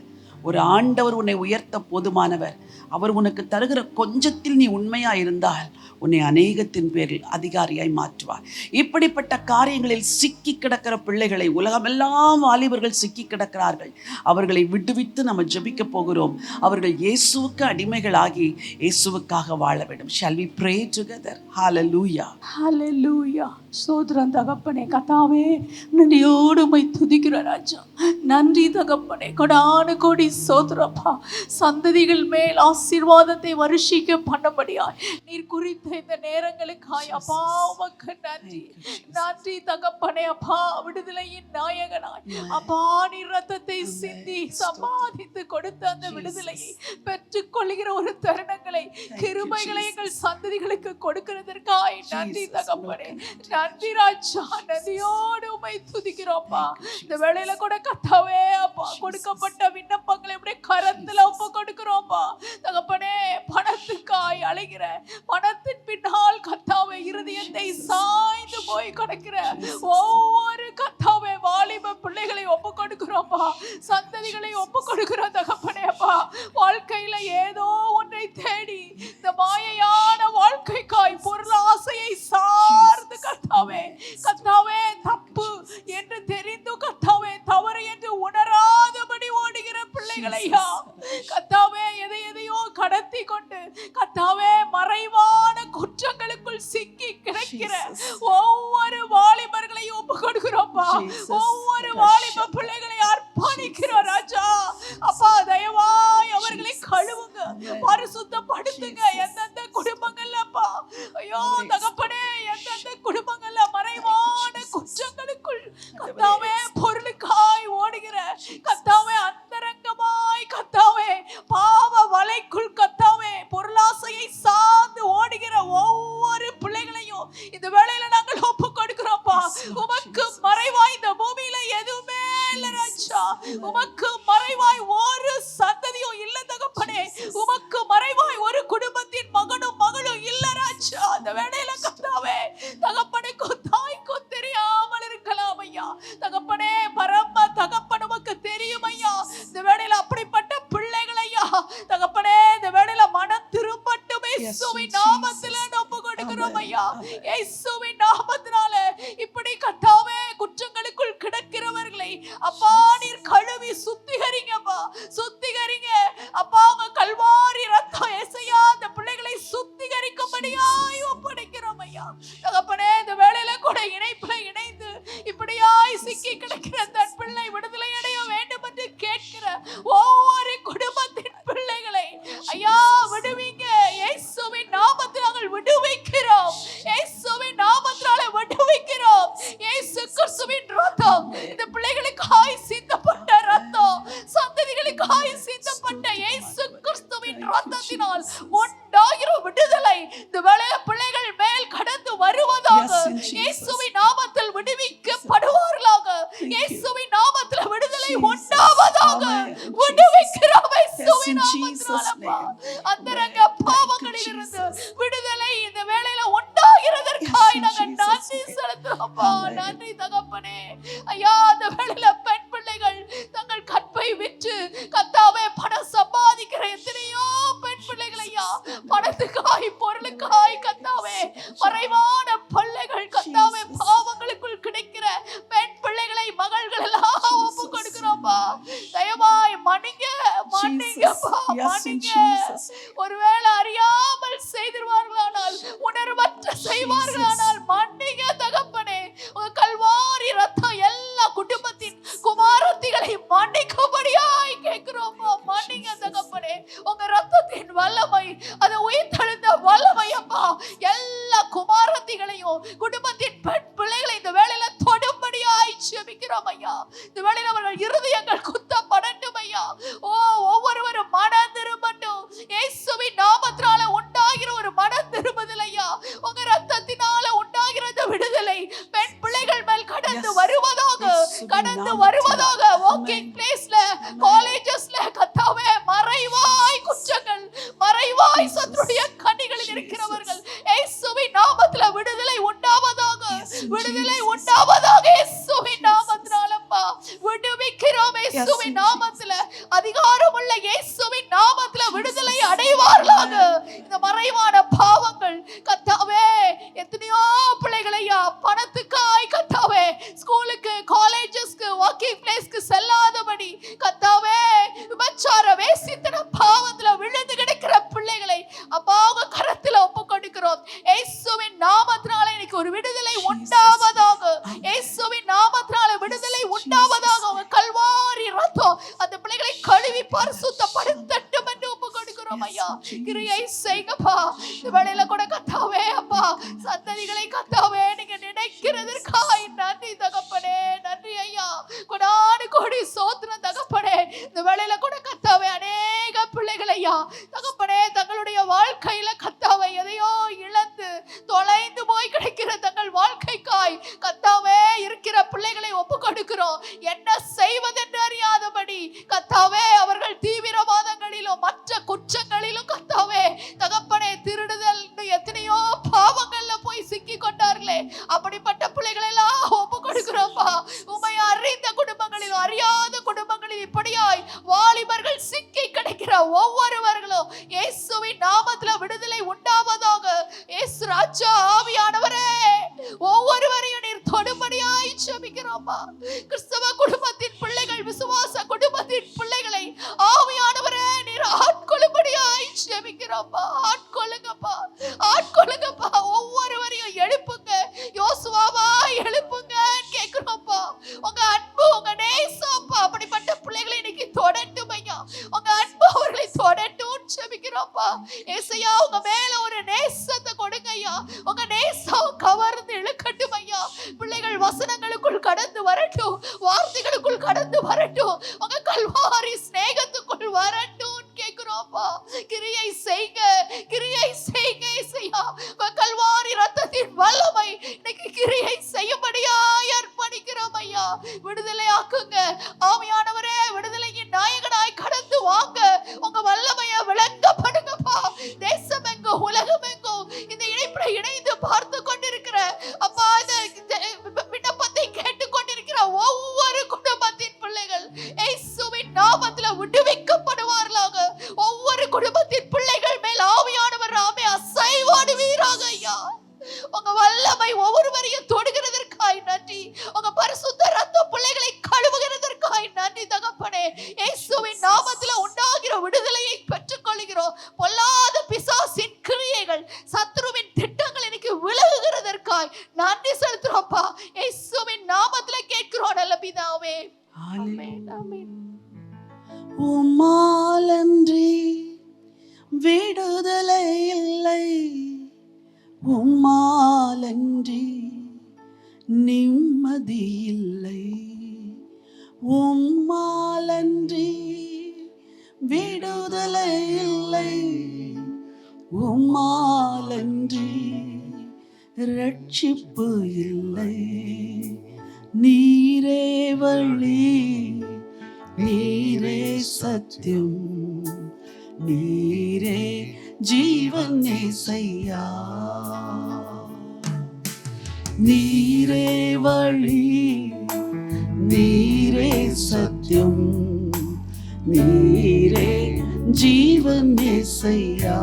ஒரு ஆண்டவர் உன்னை உயர்த்த போதுமானவர். அவர் உனக்கு தருகிற கொஞ்சத்தில் நீ உண்மையாக இருந்தால் உன்னை அநேகத்தின் பேரில் அதிகாரியாய் மாற்றுவார். இப்படிப்பட்ட காரியங்களில் சிக்கி கிடக்கிற பிள்ளைகளை, உலகமெல்லாம் வாலிபர்கள் சிக்கி கிடக்கிறார்கள், அவர்களை விடுவித்து நம்ம ஜெபிக்க போகிறோம். அவர்கள் இயேசுவுக்கு அடிமைகளாகி இயேசுவுக்காக வாழ வேண்டும். Shall we pray together? Hallelujah. ஹல்லேலூயா. சோதரன் தகப்பனே, கர்த்தாவே நன்றியோடு உம்மை துதிக்கிற ராஜா. நன்றி தகப்பனே, கொடான கோடி சோதரப்பா. சந்ததிகள் மேல் ஆசீர்வாதத்தை வருஷிக்க பண்ணபடியாய் நீர் குறித்த இந்த நேரங்களுக்காய் அப்பா உமக்கு நன்றி. நன்றி தகப்பனே அப்பா, விடுதலையின் நாயகனாய் அப்பா நீர் ரத்தத்தை சிந்தி சம்பாதித்து கொடுத்த அந்த விடுதலையை பெற்றுக் கொள்கிற ஒரு தருணங்களை, கிருபைகளை எங்கள் சந்ததிகளுக்கு கொடுக்கிறதற்காய் நன்றி தகப்பனே. நன்றி ராஜா, நன்றியோடு உம்மை துதிக்கிறோம்ப்பா. இந்த வேளையில கூட கர்த்தாவே அப்பா கொடுக்கப்பட்ட விண்ணப்பங்களை அப்படியே கரத்துல ஒப்பு கொடுக்கிறோம்ப்பா தகப்பனே. பணத்துக்காய் அழைகிற, பணத்தின் பின்னால் கர்த்தாவே இருதயத்தை சாய்ந்து போய் கிடக்கிற ஒவ்வொரு கர்த்தாவே வாலிப பிள்ளைகளை ஒப்பு கொடுக்கிறோம்ப்பா, சந்ததிகளை ஒப்பு கொடுக்கிறோம் தகப்பனே அப்பா. வாழ்க்கையில ஏதோ ஒன்றை தேடி இந்த மாயையான வாழ்க்கைக்காய் பொருளாசையை சார்ந்து கர்த்தாவே கர்த்தாவே தப்பு என்று தெரிந்து கர்த்தாவே தவறு என்று உணராதபடி ஓடுகிற பிள்ளைகளையா கர்த்தாவே எதையோ கடத்தி கொண்டு கர்த்தாவே மறைவான குற்றங்களுக்குள் சிக்கி கிடக்கிற ஒவ்வொரு வாலிபர்களையும் ஒப்பு கொடுக்கிறோம்ப்பா. ஒவ்வொரு வாலிப பிள்ளைகளை அர்ப்பணிக்கிறோம் ராஜா அப்பா. தயவாய் அவர்களை கழுவுங்க, பரிசுத்தப்படுத்துங்க. எந்தெந்த குடும்பங்கள்லப்பா ஐயோ தகப்பனே, எந்தெந்த குடும்பங்கள்ல மறைவான குற்றங்களுக்குள் கர்த்தாவே பொருளுக்காய் ஓடுகிற கர்த்தாவே, அந்தரங்கமாய் கர்த்தாவே பாவ வலைக்குள் கர்த்தாவே பொருளாசையை சார்ந்து ஓடுகிற ஒவ்வொரு பிள்ளைகளையும் இந்த வேளையில நாங்கள் ஒப்பு கொடுக்கிறோம்ப்பா. உமக்கு மறைவாய் இந்த பூமியில எதுவுமே இல்லை ராஜா. சிந்தப்பட்ட இயேசு கிறிஸ்துவின் இரத்தத்தினால் உண்டாகிற விடுதலை இந்த வேளையில பிள்ளைகள் மேல் கடந்து வருவதாக. இயேசுவின் நாமத்தில் விடுவிக்கப்படுவார்களாக. இயேசுவின் நாமத்தில் விடுதலை உண்டாவதாக. விடுவிக்கிறோம் இயேசுவின் நாமத்தினாலப்பா. அந்தரங்க பாவங்களில் இருந்து விடுதலை இந்த வேளையில உண்டாகிறதற்காய் நாங்கள் நன்றி செலுத்துறோம்ப்பா. நன்றி தகப்பனே. ஐயா, அந்த வேளையில பெண் பிள்ளைகள் தங்கள் கற்பை விற்று கர்த்தாவே பணம் சம்பாதிக்கிற எத்தனையோ பெண் பிள்ளைகள் ஐயா, பணத்துக்காய் பொருளுக்காய் கர்த்தாவே மறைவான பிள்ளைகள் கர்த்தாவே பாவங்களுக்குள் கிடைக்கிற பெண் பிள்ளைகளை மகள்கள் எல்லாம் ஒப்பு கொடுக்கிறோம்ப்பா. தயவாய் மன்னிங்க மன்னிங்கப்பா மன்னிங்க. ஒருவேளை அறியாமல் செய்திருவார்களானால், உணர்வற்ற செய்வார்களானால் மன்னிங்க தகப்பனே. உங்க கல்வாரி ரத்தம் எல்லா குடும்பத்தின் குமாரத்திகளை மன்னிக்கும்படியாய் கேட்கிறோம்ப்பா. மன்னிங்க தகப்பனே. உங்க ரத்தத்தின் வல்லமை, அது உயிர்த்தெழுந்த வல்லமை அப்பா, எல்லா குமாரத்திகளையும் குடும்பத்தின் பெண் பிள்ளைகளை இந்த வேளையில தொடும்படியாய் ஜெபிக்கிறோம் ஐயா. இந்த வேளையில அவர்கள் இருதயங்கள் குத்தப்படட்டும் ஐயா. ஓ, ஒவ்வொருவரும் மனம் திரும்பட்டும். இயேசுவின் நாமத்தினால உண்டாகிற ஒரு மனம் திரும்புதல் ஐயா, உங்க ரத்தத்தினால உண்டாகிற விடுதலை பெண் பிள்ளைகள் மேல் கடந்து வருவதாக, கடந்து வருவதாக. வாக்கிங் பிளேஸ்ல, காலேஜஸ்ல கர்த்தாவே மறைவாய் குற்றங்கள், மறைவாய் சத்துருடைய கண்ணிகளில் இருக்கிறவர்கள் இயேசுவின் நாமத்தில விடுதலை உண்டாவதாக, விடுதலை உண்டாவதாக. இயேசுவின் நாமத்தினாலப்பா விடுவிக்கிறோம். இயேசுவின் நாமத்தில, அதிகாரமுள்ள இயேசுவின் நாமத்தில விடுதலை அடைவார்களாக. இந்த மறைவான பாவங்கள் கர்த்தாவே எத்தனையோ பிள்ளைகளையா பணத்துக்காய் கர்த்தாவே ஸ்கூலுக்கு, காலேஜஸ்க்கு, வாக்கிங் பிளேஸ்க்கு செல்லாதபடி கர்த்தாவே விபச்சார வேசித்தன பாவத்துல விழுந்து கிடக்கிற பிள்ளைகளை அப்பா உங்க கரத்துல ஒப்பு கொடுக்கிறோம். இயேசுவின் நாமத்தினால இன்னைக்கு ஒரு விடுதலை உண்டாவதாக. இயேசுவின் நாமத்தினால விடுதலை உண்டாவதாக. உங்க கல்வாரி ரத்தம் அந்த பிள்ளைகளை கழுவி பரிசுத்தப்படுத்தட்டும் என்று ஒப்பு கொடுக்கிறோம் ஐயா. கிரியை செய்யுங்கப்பா. இந்த வேளையில கூட கர்த்தாவே அப்பா சந்ததிகளை கர்த்தாவே நீங்க நினைக்கிறதற்காய் நன்றி தகப்பனே. நன்றி ஐயா. கொடானு கோடி சோத்திரம் தகப்பனே. இந்த வேளையில கூட கர்த்தாவே அநேக பிள்ளைகள் ஐயா தகப்பனே தங்களுடைய வாழ்க்கையில கர்த்தாவே எதையோ இழந்து தொலைந்து போய் கிடைக்கிற தங்கள் வாழ்க்கைக்காய் கர்த்தாவே இருக்கிற பிள்ளைகளை ஒப்பு கொடுக்கிறோம். என்ன செய்வதென்று அறியாதபடி கர்த்தாவே அவர்கள் தீவிரவாதங்களிலும் மற்ற குற்றங்களிலும் கர்த்தாவே தகப்பனே திருடுதல் எத்தனையோ பாவங்கள்ல போய் சிக்கி கொண்டார்களே, அப்படிப்பட்ட பிள்ளைகளை எல்லாம் ஒப்பு கொடுக்கிறோம்ப்பா. உம்மை அறிந்த குடும்பங்களிலும் அறியாத குடும்பங்களில் இப்படியாய் வாலிபர்கள் சிக்கி கிடைக்கிற ஒவ்வொருவர்களும் இயேசுவின் நாமத்துல விடுதலை உண்டாவதாக. இயேசு ராஜா ஆவியானவரே ஒவ்வொருவரையும் நீர் தொடும்படியாய் ஜெபிக்கிறோம்ப்பா. கிறிஸ்தவ குடும்பத்தின் பிள்ளைகள், விசுவாச குடும்பத்தின் பிள்ளைகளை ஆவியானவரே நீர் ஆட்கொள்ளும்படியாய் ஜெபிக்கிறோம்ப்பா. ஆட்கொள்ளுங்கப்பா, ஆட்கொள்ளுங்கப்பா. ஒவ்வொருவரையும் எழுப்புங்க, யோசுவாவா எழுப்புங்க கேட்கிறோம்ப்பா. உங்க அன்பு, உங்க நேசம்ப்பா அப்படிப்பட்ட பிள்ளைகளை இன்னைக்கு தொடட்டும் ஐயா. உங்க அன்பு அவர்களை தொடட்டும் ஜெபிக்கிறோம்ப்பா. ஏசையா உங்க மேல ஒரு நேசத்தை கொடுங்க ஐயா. உங்க நேசம் கவர்ந்து இழுக்கட்டும் ஐயா. பிள்ளைகள் வசனங்களுக்குள் கடந்து வரட்டும், வார்த்தைகளுக்குள் கடந்து வரட்டும், உங்க கல்வாரி ஸ்நேகத்துக்குள் வரட்டும் கேட்கிறோம்ப்பா. கிரியை செய்யுங்க, கிரியை செய்யுங்க ஏசையா. உங்க கல்வாரி ரத்தத்தின் வல்லமை இன்னைக்கு கிரியை செய்யும்படியாய் அர்ப்பணிக்கிறோம் ஐயா. விடுதலை ஆக்குங்க ஆவியானவரே. விடுதலையின் நாயகனாய் கடந்து வாங்க. உங்க வல்லமையை விளங்கப்படுங்கப்பா. தேசம் எங்கோ, உலகம் எங்கோ இந்த இணைப்பை இணைந்து பார்த்து கொண்டிருக்கிற அப்பா, இந்த விண்ணப்பத்தை கேட்டுக் கொண்டிருக்கிற ஒவ்வொரு குடும்பத்தின் பிள்ளைகள் இயேசுவின் நாமத்துல விடுவிக்கப்படுவார்களாக. ஒவ்வொரு குடும்பத்தின் பிள்ளைகள் மேல் ஆவியானவர் ஆமே அசைவாடுவீராக ஐயா. உங்க வல்லமை ஒவ்வொருவரையும் தொடுகிறதற்காய் நன்றி. உங்க பரிசுத்த ரத்த பிள்ளைகளை கழுவுகிறதற்காய் நன்றி தகப்பனே. இயேசுவின் நாமத்துல உண்டாகிற விடுதலையை பெற்றுக் கொள்கிறோம். பொல்லாத பிசாசின் கிரியைகள், சத்ருவின் திட்டங்கள் இன்னைக்கு விலகுகிறதற்காய் நன்றி செலுத்துறோம்ப்பா. இயேசுவின் நாமத்துல கேட்கிறோம் நல்ல பிதாவே. ஆமென், ஆமென். உம்மாலன்றி விடுதலை இல்லை, உம்மாலன்றி நிம்மதி இல்லை, உம்மாலன்றி விடுதலை இல்லை, உம்மாலன்றி ரட்சிப்பு இல்லை. நீரே வழி, நீரே சத்தியம், நீரே ஜீவன் இயேசையா. நீரே வழி, நீரே சத்தியம், நீரே ஜீவன் இயேசையா.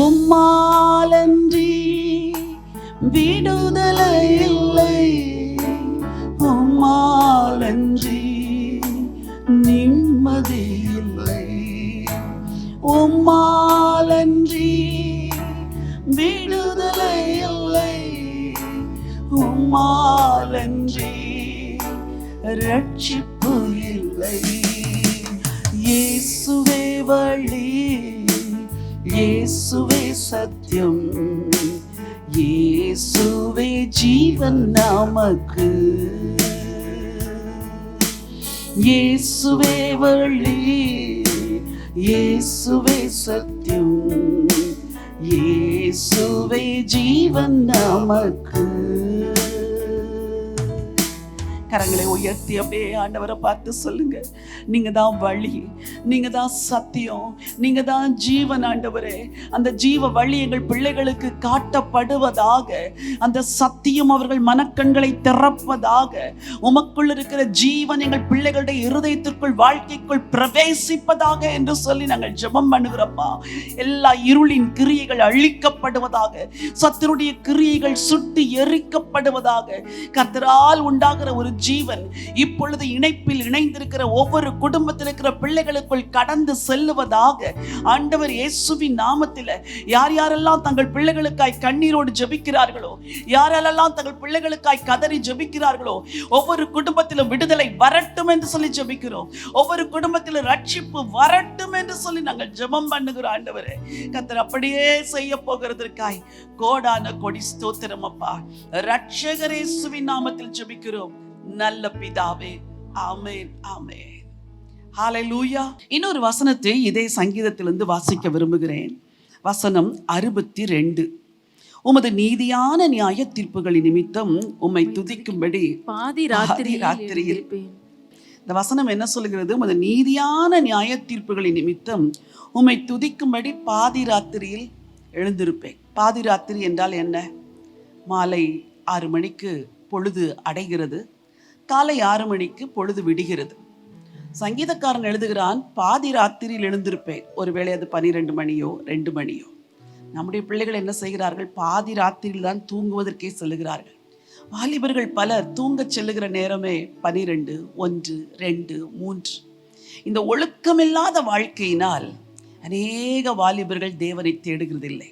உம்மாலன்றி விடுதலை இல்லை, உம்மாலன்றி நிம்மதி இல்லை. உம்மாலன்றி விடுதலை இல்லை, உம்மாலன்றி ரட்சிப்பு இல்லை. இயேசுவே வழி, இயேசுவே சத்தியம், இயேசுவே ஜீவன் நமக்கு. இயேசுவே வழி, இயேசுவே சத்தியம், இயேசுவே ஜீவன் நமக்கு. கரங்களை உயர்த்தி அப்படியே ஆண்டவரை பார்த்து சொல்லுங்க, நீங்க தான் வழி, நீங்க தான் சத்தியம், நீங்க தான் ஜீவன் ஆண்டவரே. அந்த ஜீவ வழி எங்கள் பிள்ளைகளுக்கு காட்டப்படுவதாக, அந்த சத்தியம் அவர்கள் மனக்கண்களை திறப்பதாக. உமக்குள் இருக்கிற ஜீவன் எங்கள் பிள்ளைகளுடைய இருதயத்திற்குள் வாழ்க்கைக்குள் பிரவேசிப்பதாக என்று சொல்லி நாங்கள் ஜெபம் பண்ணுகிறோம்ப்பா. எல்லா இருளின் கிரியைகள் அழிக்கப்படுவதாக, சத்துருடைய கிரியைகள் சுட்டு எரிக்கப்படுவதாக. கர்த்தரால் உண்டாகிற ஒரு ஜீவன் இப்பொழுது இணைப்பில் இணைந்திருக்கிற ஒவ்வொரு குடும்பத்தில் இருக்கிற பிள்ளைகளுக்குள் கடந்து செல்லுவதாக. ஆண்டவர் இயேசுவின் நாமத்தில் யார் யாரெல்லாம் தங்கள் பிள்ளைகளுக்காய் கண்ணீரோடு ஜெபிக்கிறார்களோ, யாரெல்லாம் தங்கள் பிள்ளைகளுக்காய் கதறி ஜெபிக்கிறார்களோ, ஒவ்வொரு குடும்பத்திலும் விடுதலை வரட்டும் என்று சொல்லி ஜெபிக்கிறோம். ஒவ்வொரு குடும்பத்திலும் ரட்சிப்பு வரட்டும் என்று சொல்லி நாங்கள் ஜெபம் பண்ணுகிறோம். ஆண்டவரே கர்த்தர் அப்படியே செய்ய போகிறதற்காய் கோடான கொடி ஸ்தோத்திரம் அப்பா. ரட்சகர் இயேசுவின் நாமத்தில் ஜெபிக்கிறோம் நல்ல பிதாவே, ஆமென், ஆமென். ஹல்லேலூயா. இன்னொரு வசனத்தை இதே சங்கீதத்திலிருந்து வாசிக்க விரும்புகிறேன். வசனம் 62. உமது நீதியான நியாய தீர்ப்புகளின் நிமித்தம் உம்மை துதிக்கும்படி பாதி ராத்திரியில். இந்த வசனம் என்ன சொல்லுகிறது? உமது நீதியான நியாய தீர்ப்புகளின் நிமித்தம் உம்மை துதிக்கும்படி பாதி ராத்திரியில் எழுந்திருப்பேன். பாதி ராத்திரி என்றால் என்ன? மாலை 6 மணிக்கு பொழுது அடைகிறது, காலை 6 மணிக்கு பொழுது விடுகிறது. சங்கீதக்காரன் எழுதுகிறான், பாதி ராத்திரியில் எழுந்திருப்பேன். ஒருவேளை அது 12 மணியோ 2 மணியோ. நம்முடைய பிள்ளைகள் என்ன செய்கிறார்கள்? பாதி ராத்திரியில் தான் தூங்குவதற்கே செல்லுகிறார்கள். வாலிபர்கள் பலர் தூங்க செல்லுகிற நேரமே 12, 1, 2, 3. இந்த ஒழுக்கமில்லாத வாழ்க்கையினால் அநேக வாலிபர்கள் தேவனை தேடுகிறதில்லை.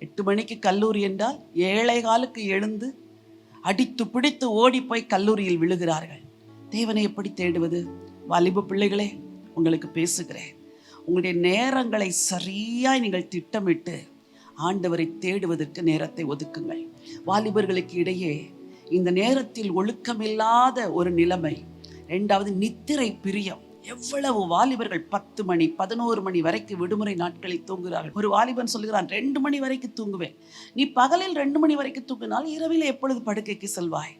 8 மணிக்கு கல்லூரி என்றால் 7:15 எழுந்து அடித்து பிடித்து ஓடி போய் கல்லூரியில் விழுகிறார்கள். தேவனை எப்படி தேடுவது? வாலிப பிள்ளைகளே, உங்களுக்கு பேசுகிறேன். உங்களுடைய நேரங்களை சரியாய் நீங்கள் திட்டமிட்டு ஆண்டவரை தேடுவதற்கு நேரத்தை ஒதுக்குங்கள். வாலிபர்களுக்கு இடையே இந்த நேரத்தில் ஒழுக்கமில்லாத ஒரு நிலைமை. 2வது நித்திரை பிரியம். எவ்வளவு வாலிபர்கள் 10 மணி 11 மணி வரைக்கும் விடுமுறை நாட்களில் தூங்குகிறார்கள். ஒரு வாலிபன் சொல்லுகிறான், 2 மணி வரைக்கும் தூங்குவேன். நீ பகலில் 2 மணி வரைக்கும் தூங்கினால் இரவில் எப்பொழுது படுக்கைக்கு செல்வாய்?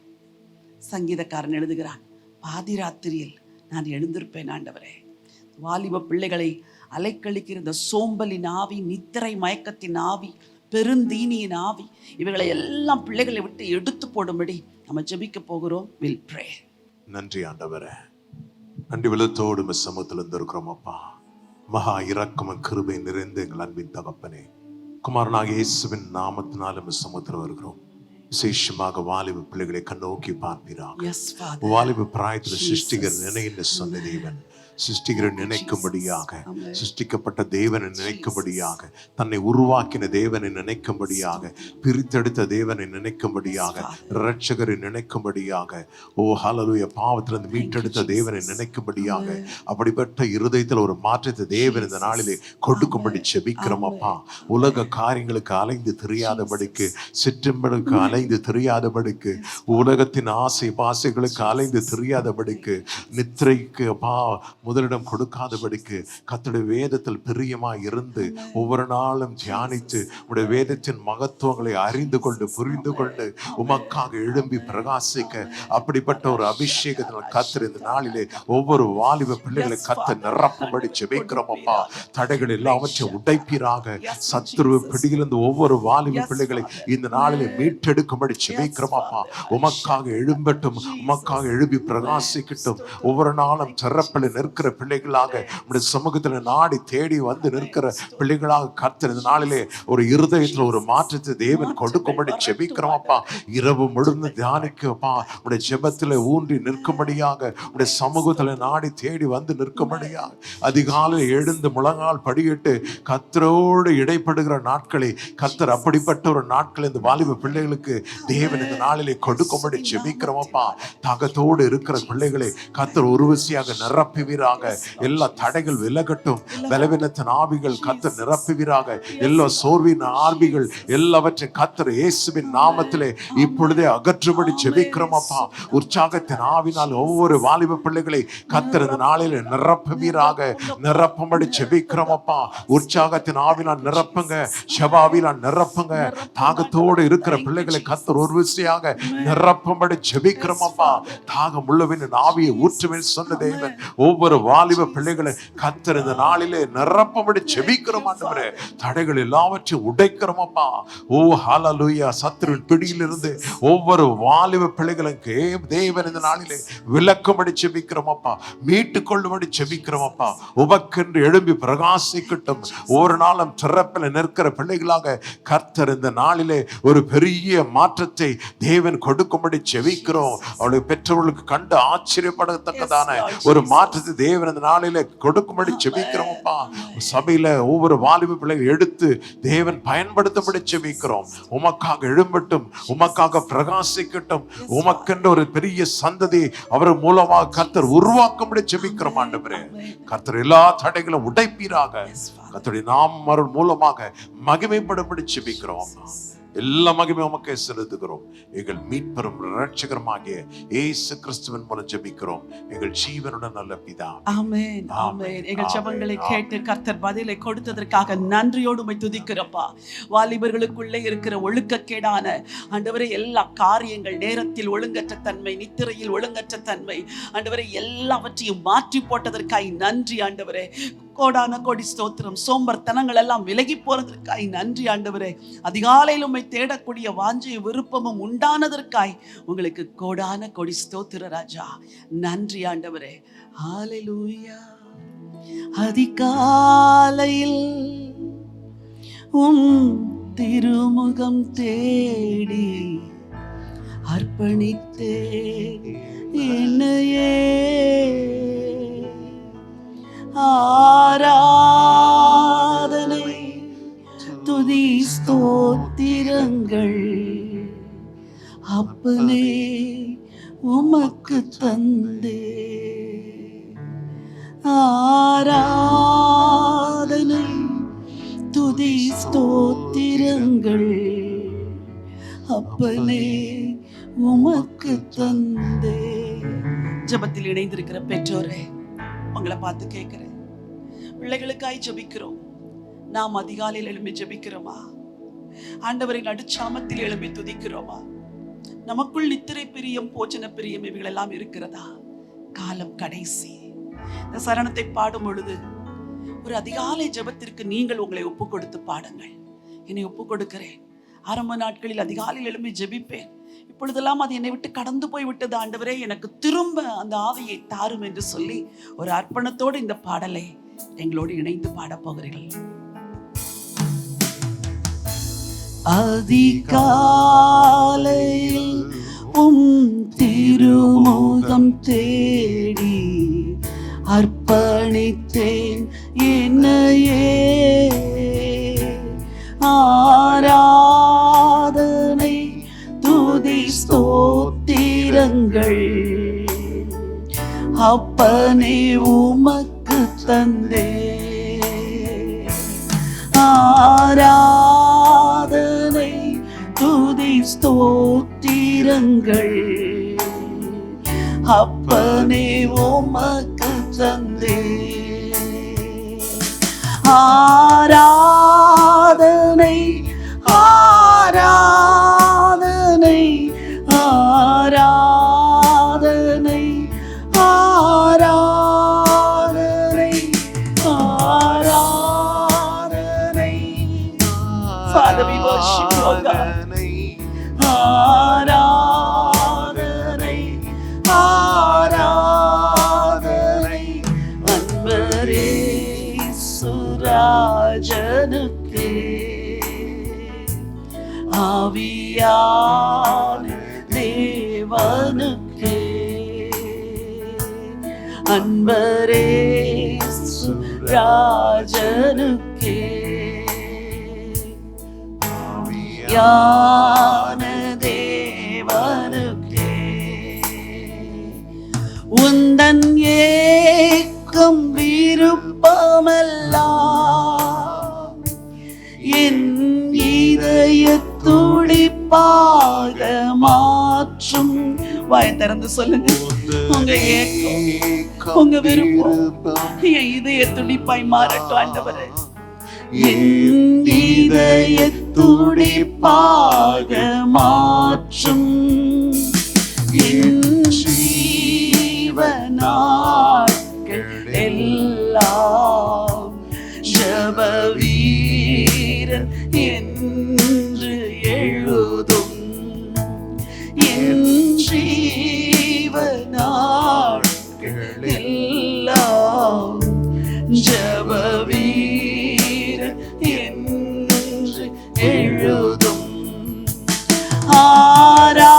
சங்கீதக்காரன் எழுதுகிறான், பாதி ராத்திரியில் நான் எழுந்திருப்பேன் ஆண்டவரே. வாலிப பிள்ளைகளை அலைக்கழிக்கிற இந்த சோம்பலின் ஆவி, நித்திரை மயக்கத்தின் ஆவி, பெருந்தீனியின் ஆவி, இவைகளை எல்லாம் பிள்ளைகளை விட்டு எடுத்து போடும்படி நம்ம ஜெபிக்க போகிறோம். Will pray. நன்றி ஆண்டவரே, நன்றி வெள்ளத்தோடு சமூகத்தில் இருந்திருக்கிறோம் அப்பா. மகா இரக்கமும் கிருபை நிறைந்த எங்கள் அன்பின் தகப்பனே, குமாரனாக இயேசுவின் நாமத்தினாலும் சமூகத்தில் வருகிறோம். விசேஷமாக வாலிப பிள்ளைகளை கண்ணோக்கி பார்ப்பீராக. வாலிப பிராயத்தில் சிருஷ்டிகர் நினைந்த சொன்ன தேவன், சிருஷ்டிகரை நினைக்கும்படியாக, சிருஷ்டிக்கப்பட்ட தேவனை நினைக்கும்படியாக, தன்னை உருவாக்கின தேவனை நினைக்கும்படியாக, பிரித்தெடுத்த தேவனை நினைக்கும்படியாக, இரட்சகரை நினைக்கும்படியாக, ஓ ஹல்லேலூயா, பாவத்திலிருந்து மீட்டெடுத்த தேவனை நினைக்கும்படியாக, அப்படிப்பட்ட இருதயத்தில் ஒரு மாற்றத்தை தேவன் இந்த நாளிலே கொடுக்கும்படி செபிக்கிறோம் அப்பா. உலக காரியங்களுக்கு அலைந்து தெரியாதபடிக்கு, சிற்றம்பலுக்கு அலைய அலைந்து தெரியாதபடிக்கு, உலகத்தின் ஆசை பாசைகளுக்கு அலைந்து தெரியாதபடிக்கு, நித்திரைக்கு அப்பா முதலிடம் கொடுக்காதபடிக்கு கர்த்தருடைய வேதத்தில் பிரியமாய் இருந்து ஒவ்வொரு நாளும் தியானித்து உடைய வேதத்தின் மகத்துவங்களை அறிந்து கொண்டு புரிந்து கொண்டு உமக்காக எழும்பி பிரகாசிக்க அப்படிப்பட்ட ஒரு அபிஷேகத்தில் கர்த்தர் இந்த நாளிலே ஒவ்வொரு வாலிப பிள்ளைகளை கர்த்தர் நிரப்பும்படி ஜெபிக்கிறோம் அப்பா. தடைகள் எல்லாவற்றையும் உடைப்பீராக. சத்துரு பிடியிலிருந்து ஒவ்வொரு வாலிப பிள்ளைகளை இந்த நாளிலே மீட்டெடுக்கும்படி ஜெபிக்கிறோம் அப்பா. உமக்காக எழும்பட்டும், உமக்காக எழுப்பி பிரகாசிக்கட்டும். ஒவ்வொரு நாளும் சிறப்பில் நிற்கிற பிள்ளைகளாக உடைய சமூகத்தில் நாடி தேடி வந்து நிற்கிற பிள்ளைகளாக கர்த்தர் இந்த நாளிலே ஒரு இருதயத்தில் ஒரு மாற்றத்தை தேவன் கொடுக்கும்படி ஜெபிக்கிறோம் அப்பா. இரவு முழுந்து தியானிக்கப்பா உடைய ஜெபத்தில் ஊன்றி நிற்கும்படியாக உடைய சமூகத்தில் நாடி தேடி வந்து நிற்கும்படியாக அதிகாலையில் எழுந்து முழங்கால் படியிட்டு கர்த்தரோடு இடைப்படுகிற நாட்களை கர்த்தர் அப்படிப்பட்ட ஒரு நாட்கள் இந்த வாலிப பிள்ளைகளுக்கு தேவன் இந்த நாளிலே கொடுக்கும்படி ஜெபிக்கிறோமப்பா. தாகத்தோடு இருக்கிற பிள்ளைகளை கர்த்தர் உருவசியாக நிரப்புவீராக. எல்லா தடைகள் விலகட்டும். பலவீனத்தின் ஆவிகள் கர்த்தர் நிரப்புவீராக. எல்லா சோர்வின் ஆவிகள் எல்லாவற்றையும் கர்த்தர் இயேசுவின் நாமத்திலே இப்பொழுதே அகற்றும்படி ஜெபிக்கிறோமப்பா. உற்சாகத்தின் ஆவினால் ஒவ்வொரு வாலிப பிள்ளைகளை கர்த்தர் இந்த நாளிலே நிரப்புவீராக. நிரப்பும்படி ஜெபிக்கிறோமப்பா. உற்சாகத்தின் ஆவினால் நிரப்புங்க, ஷபாவினால் நிரப்புங்க. தாகத்தோடு இருக்கிற பிள்ளைகளை கர்த்தர் ஒரு விஷயாக நிரப்பும்படி ஜெபிக்கிறோமப்பா. தாகம் உள்ளவனின் ஆவியை ஊற்றுவேன் சொன்ன தேவன் ஒவ்வொரு வாலிப பிள்ளைகளை கர்த்தர் இந்த நாளிலே நிரப்பும்படி ஜெபிக்கிறோம் ஆண்டவரே. தடைகள் எல்லாவற்றையும் உடைக்கிறோமப்பா. ஓ ஹல்லேலூயா. சத்துருவின் பிடியிலிருந்து ஒவ்வொரு வாலிப பிள்ளைகளுக்கு தேவன் இந்த நாளிலே விலக்கும்படி ஜெபிக்கிறோமப்பா. மீட்டுக் கொள்ளும்படி ஜெபிக்கிறோமப்பா. உமக்கென்று எழும்பி பிரகாசிக்கட்டும். ஒரு நாளும் சிறப்பில் நிற்கிற பிள்ளைகளாக கர்த்தர் இந்த நாளிலே ஒரு பெரிய மாற்றத்தை தேவன் கொடுக்கும்படி ஜெபிக்கிறோம். அவளுடைய பெற்றோர்களுக்கு கண்டு ஆச்சரியப்படத்தக்கதான ஒரு மாற்றத்தை தேவன் இந்த நாளிலே கொடுக்கும்படி ஜெபிக்கிறோம்ப்பா. சபையில ஒவ்வொரு வாலிப பிள்ளைகள் எடுத்து தேவன் பயன்படுத்தப்படி ஜெபிக்கிறோம். உமக்காக எழும்பட்டும், உமக்காக பிரகாசிக்கட்டும். உமக்கென்று ஒரு பெரிய சந்ததி அவர் மூலமாக கர்த்தர் உருவாக்கும்படி ஜெபிக்கிறோம் ஆண்டவரே. கர்த்தர் எல்லா தடைகளும் உடைப்பீராக. கர்த்தருடைய நாமம் மூலமாக மகிமைப்படும்படி ஜெபிக்கிறோம். எல்லா மகிமை உமக்கே செலுத்துகிறோம். எங்கள் மீட்பரும் இரட்சகருமாகிய இயேசு கிறிஸ்துவின் மூலம் ஜெபிக்கிறோம் எங்கள் ஜீவனுடன் நல்ல பிதா. ஆமென், ஆமென். எங்கள் ஜெபங்களை கேட்டு கர்த்தர் பதிலை கொடுத்ததற்காக நன்றியோடு உம்மை துதிக்கிறோம்ப்பா. வாலிபர்களுக்குள்ளே இருக்கிற ஒழுக்கக்கேடான ஆண்டவரே எல்லா காரியங்கள், நேரத்தில் ஒழுங்கற்ற தன்மை, நித்திரையில் ஒழுங்கற்ற தன்மை ஆண்டவரே எல்லாவற்றையும் மாற்றி போட்டதற்காய் நன்றி ஆண்டவரே. கோடான கோடி ஸ்தோத்திரம். சோம்பர்த்தனங்கள் எல்லாம் விலகி போனதற்காய் நன்றி ஆண்டவரே. அதிகாலையில் உம்மை தேடக்கூடிய வாஞ்சையும் விருப்பமும் உண்டானதற்காய் உங்களுக்கு கோடான கோடி ஸ்தோத்திர ராஜா. நன்றி ஆண்டவரே. ஹல்லேலூயா. அதிகாலையில் திருமுகம் தேடி அர்ப்பணித்தேன் என்னையே. ஆராதனை துதி ஸ்தோத்திரங்கள் அப்பனே உமக்கு தந்தே. ஆராதனை துதி ஸ்தோத்திரங்கள் அப்பனே உமக்கு தந்தே. ஜெபத்தில் இணைந்திருக்கிற பெற்றோரே, உங்களை பார்த்து கேட்கிறேன். பிள்ளைகளுக்காய் ஜெபிக்கிறோம். நாம் அதிகாலையில் எழும்பி ஜெபிக்கிறோமா? ஆண்டவரின் நடுச்சாமத்தில் எழும்பி துதிக்கிறோமா? நமக்குள் நித்திரை பிரியம், போஜன பிரியம் இவைகள் எல்லாம் இருக்கிறதா? காலம் கடைசி. இந்த சரணத்தை பாடும் பொழுது ஒரு அதிகாலை ஜெபத்திற்கு நீங்கள் உங்களை ஒப்பு கொடுத்து பாடுங்கள். என்னை ஒப்பு கொடுக்கிறேன். ஆரம்ப நாட்களில் அதிகாலையில் எழும்பி ஜெபிப்பேன். இப்பொழுதெல்லாம் அது என்னை விட்டு கடந்து போய் விட்டது ஆண்டவரே, எனக்கு திரும்ப அந்த ஆவியை தாரும் என்று சொல்லி ஒரு அர்ப்பணத்தோடு இந்த பாடலை எங்களோடு இணைந்து பாடப் போகிறீர்கள். அதிகாலையில் திருமுகம் தேடி அர்ப்பணித்தேன் என்னையே. ஆராதனை துதி ஸ்தோத்திரங்கள் அப்பனே உமக்கு தந்தே. ஆராதனை துதி ஸ்தோத்திரங்கள் அப்பனே உமக்கு தந்தே. ஆராதனை ஆராதனை ஆராதனை ஆராதனை ஆராதனை. Father, we worship you, O God. ஆராதனை ஆராதனை அன்பரே சுராஜனுக்கே. ஆவியான தேவனுக்கே அன்பரே சுராஜனுக்கே. ஆவியான தேவனுக்கே உந்தன் ஏக்கம் விருப்பமெல்லாம் என் இதய துடிப்பாக மாற்றும். வாயை திறந்து சொல்லுங்க. உங்க ஏக்கம், உங்க விருப்பம் என் இதய துடிப்பாய் மாறட்டும் ஆண்டவரே. என் இதய துடிப்பாக மாற்றும். என் ஜீவனாட்கள் எல்லாம் ஜப வீரன் என்று எழுதும். என் ஜீவனாட்கள் எல்லாம் ஜப வீரன் என்று எழுதும். ஆராதனை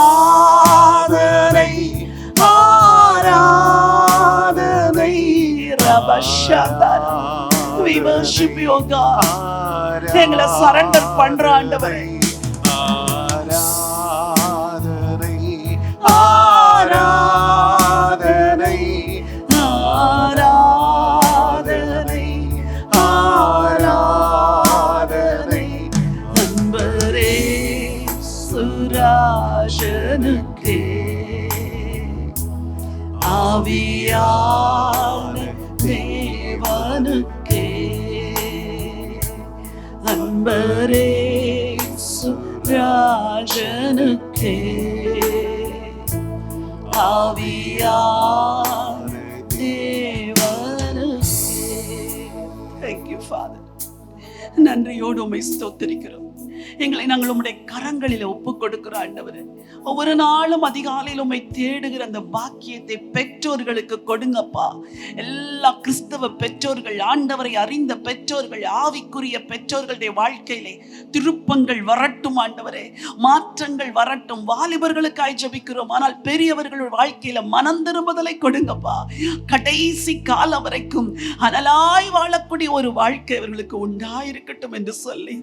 ஆராதனை ரபஷதரா. We worship you, O God. எங்களை சரண்டர் பண்ற ஆண்டவரே. ஆராதனை ஆராதனை ஆராதனை ஆராதனை அன்பரே சுராஜனுக்கே. ஆவியான தேவனுக்கே அன்பரே சுராஜனுக்கே. ஆவியான தேவனுக்கே. Thank you, Father. நன்றியோடு உம்மை ஸ்தோத்திரிக்கிறோம். எங்களை நாங்கள் உம்முடைய கரங்களில் ஒப்புக் கொடுக்கிறோம் ஆண்டவரே. ஒவ்வொரு நாளும் அதிகாலையில் உம்மை தேடுகிற அந்த பாக்கியத்தை பெற்றோர்களுக்கு கொடுங்கப்பா. எல்லா கிறிஸ்தவ பெற்றோர்கள், ஆண்டவரை அறிந்த பெற்றோர்கள், ஆவிக்குரிய பெற்றோர்களுடைய வாழ்க்கையிலே திருப்பங்கள் வரட்டும் ஆண்டவரே, மாற்றங்கள் வரட்டும். வாலிபர்களுக்காய் ஜெபிக்கிறோம், ஆனால் பெரியவர்கள் வாழ்க்கையில மனம் திரும்புதலை கொடுங்கப்பா. கடைசி காலம் வரைக்கும் அனலாய் வாழக்கூடிய ஒரு வாழ்க்கை அவர்களுக்கு உண்டாயிருக்கட்டும் என்று சொல்லி